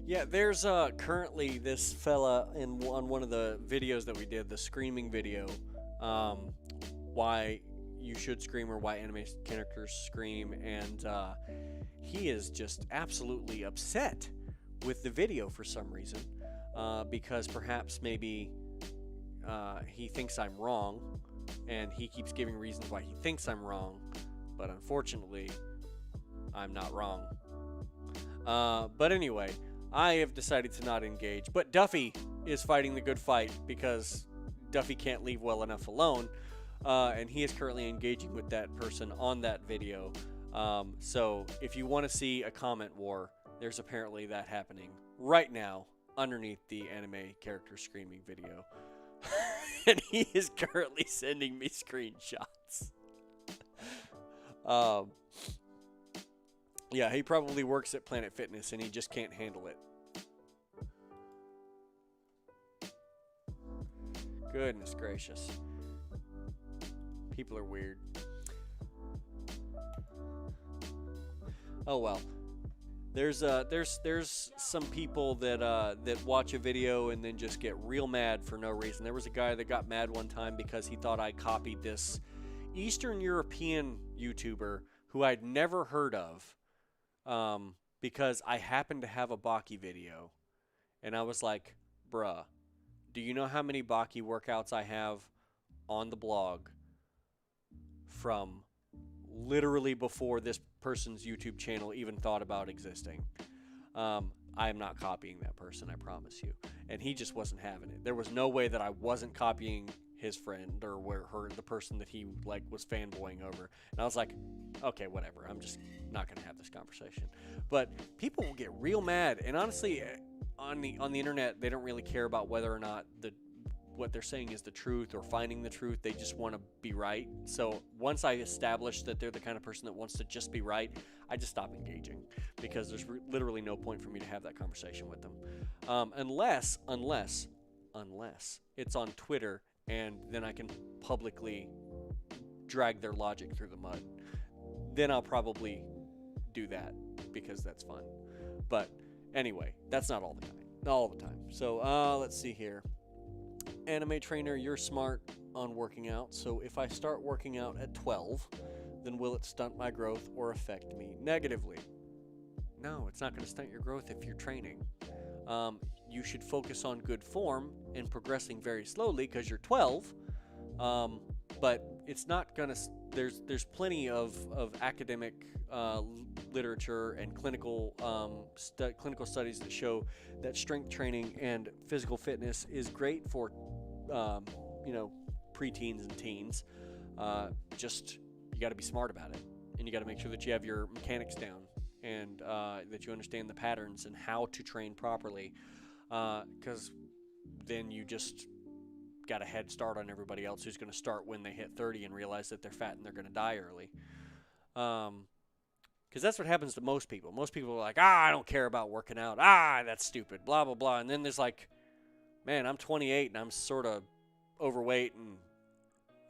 Yeah, there's currently this fella on one of the videos that we did, the screaming video, why you should scream or why anime characters scream, and he is just absolutely upset with the video for some reason, because perhaps maybe he thinks I'm wrong, and he keeps giving reasons why he thinks I'm wrong, but unfortunately, I'm not wrong. But anyway, I have decided to not engage. But Duffy is fighting the good fight because Duffy can't leave well enough alone. And he is currently engaging with that person on that video. So if you want to see a comment war, there's apparently that happening right now underneath the anime character screaming video. And he is currently sending me screenshots. Yeah, he probably works at Planet Fitness and he just can't handle it. Goodness gracious. People are weird. Oh well. There's some people that watch a video and then just get real mad for no reason. There was a guy that got mad one time because he thought I copied this Eastern European YouTuber who I'd never heard of, because I happened to have a Baki video, and I was like, bruh, do you know how many Baki workouts I have on the blog from literally before this person's YouTube channel even thought about existing? I am not copying that person, I promise you. And he just wasn't having it. There was no way that I wasn't copying his friend or the person that he like was fanboying over. And I was like, okay, whatever. I'm just not going to have this conversation. But people will get real mad, and honestly, on the internet, they don't really care about whether or not what they're saying is the truth or finding the truth. They just want to be right. So once I establish that they're the kind of person that wants to just be right, I just stop engaging, because there's literally no point for me to have that conversation with them, unless it's on Twitter, and then I can publicly drag their logic through the mud. Then I'll probably do that because that's fun. But anyway, that's not all the time. So let's see here. Anime trainer, you're smart on working out. So if I start working out at 12, then will it stunt my growth or affect me negatively? No, it's not going to stunt your growth if you're training. You should focus on good form and progressing very slowly because you're 12. But it's not going to... There's plenty of academic literature and clinical studies that show that strength training and physical fitness is great for preteens and teens. Just you got to be smart about it, and you got to make sure that you have your mechanics down, and that you understand the patterns and how to train properly, because then you just got a head start on everybody else who's going to start when they hit 30 and realize that they're fat and they're going to die early. Because that's what happens to most people. Most people are like, I don't care about working out. That's stupid, blah, blah, blah. And then there's like, man, I'm 28 and I'm sort of overweight, and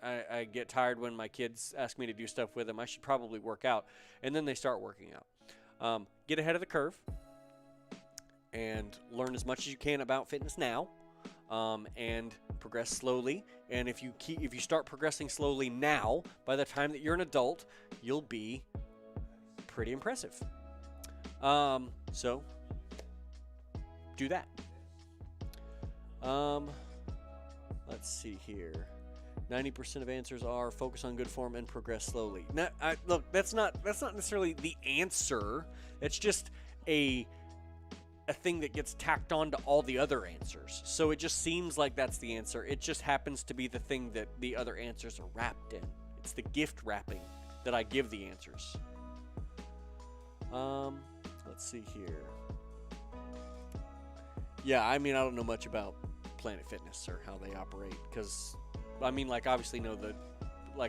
I get tired when my kids ask me to do stuff with them. I should probably work out. And then they start working out. Get ahead of the curve and learn as much as you can about fitness now. And progress slowly. And if you start progressing slowly now, by the time that you're an adult, you'll be pretty impressive. So do that. Let's see here. 90% of answers are focus on good form and progress slowly. Now, look, that's not necessarily the answer. It's just a thing that gets tacked on to all the other answers. So it just seems like that's the answer. It just happens to be the thing that the other answers are wrapped in. It's the gift wrapping that I give the answers. Let's see here. Yeah, I mean, I don't know much about Planet Fitness or how they operate, because I mean, like, obviously know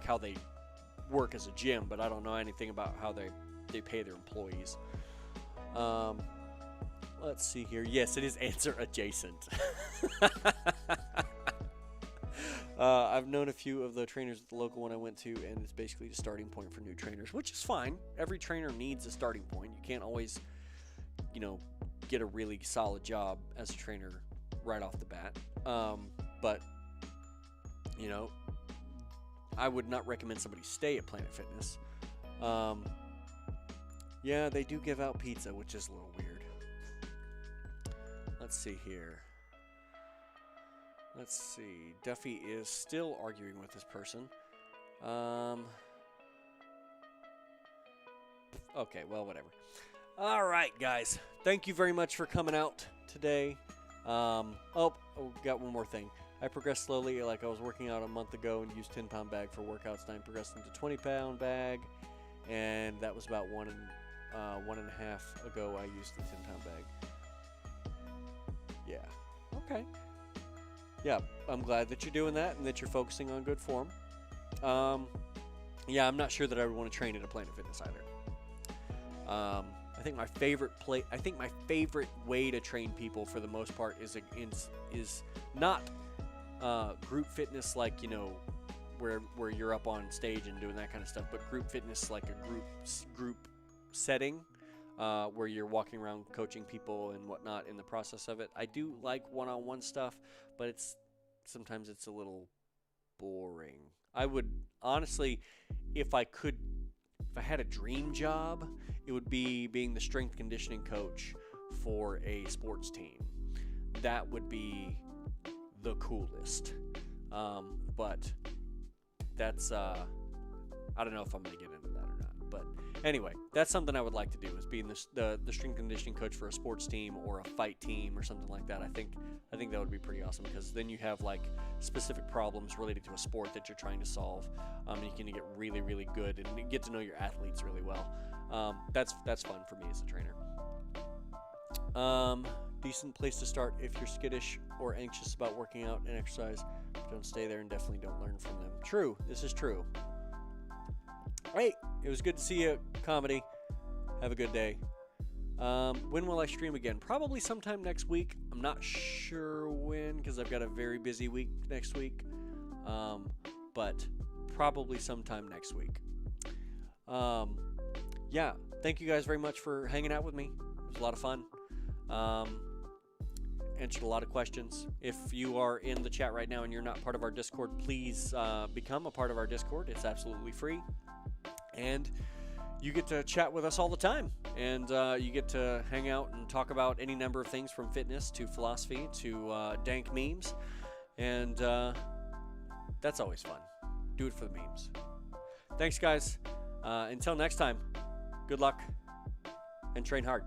how they work as a gym, but I don't know anything about how they pay their employees. Let's see here. Yes, it is answer adjacent. I've known a few of the trainers at the local one I went to, and it's basically a starting point for new trainers, which is fine. Every trainer needs a starting point. You can't always, get a really solid job as a trainer right off the bat. But, I would not recommend somebody stay at Planet Fitness. Yeah, they do give out pizza, which is a little weird. Let's see here. Let's see. Duffy is still arguing with this person. Okay, well, whatever. All right, guys. Thank you very much for coming out today. Got one more thing. I progressed slowly. Like, I was working out a month ago and used 10-pound bag for workouts. Now I progressed into 20-pound bag, and that was about one and a half ago I used the 10-pound bag. Yeah. Okay. Yeah, I'm glad that you're doing that and that you're focusing on good form. Yeah, I'm not sure that I would want to train at a Planet Fitness either. I think my favorite way to train people for the most part is not group fitness, like, where you're up on stage and doing that kind of stuff, but group fitness, like a group setting. where you're walking around coaching people and whatnot in the process of it. I do like one-on-one stuff, but sometimes it's a little boring. I would honestly, if I had a dream job, it would be being the strength conditioning coach for a sports team. That would be the coolest. But that's I don't know if I'm going to get into that or not. But anyway, that's something I would like to do, is being the strength conditioning coach for a sports team or a fight team or something like that. I think that would be pretty awesome, because then you have like specific problems related to a sport that you're trying to solve. And you can get really, really good and get to know your athletes really well. That's fun for me as a trainer. Decent place to start if you're skittish or anxious about working out and exercise. Don't stay there, and definitely don't learn from them. True. This is true. Hey, it was good to see you, comedy. Have a good day. When will I stream again? Probably sometime next week. I'm not sure when, because I've got a very busy week next week. But probably sometime next week. Yeah, thank you guys very much for hanging out with me. It was a lot of fun. Answered a lot of questions. If you are in the chat right now and you're not part of our Discord, please become a part of our Discord. It's absolutely free. And you get to chat with us all the time. And you get to hang out and talk about any number of things, from fitness to philosophy to dank memes. And that's always fun. Do it for the memes. Thanks, guys. Until next time, good luck and train hard.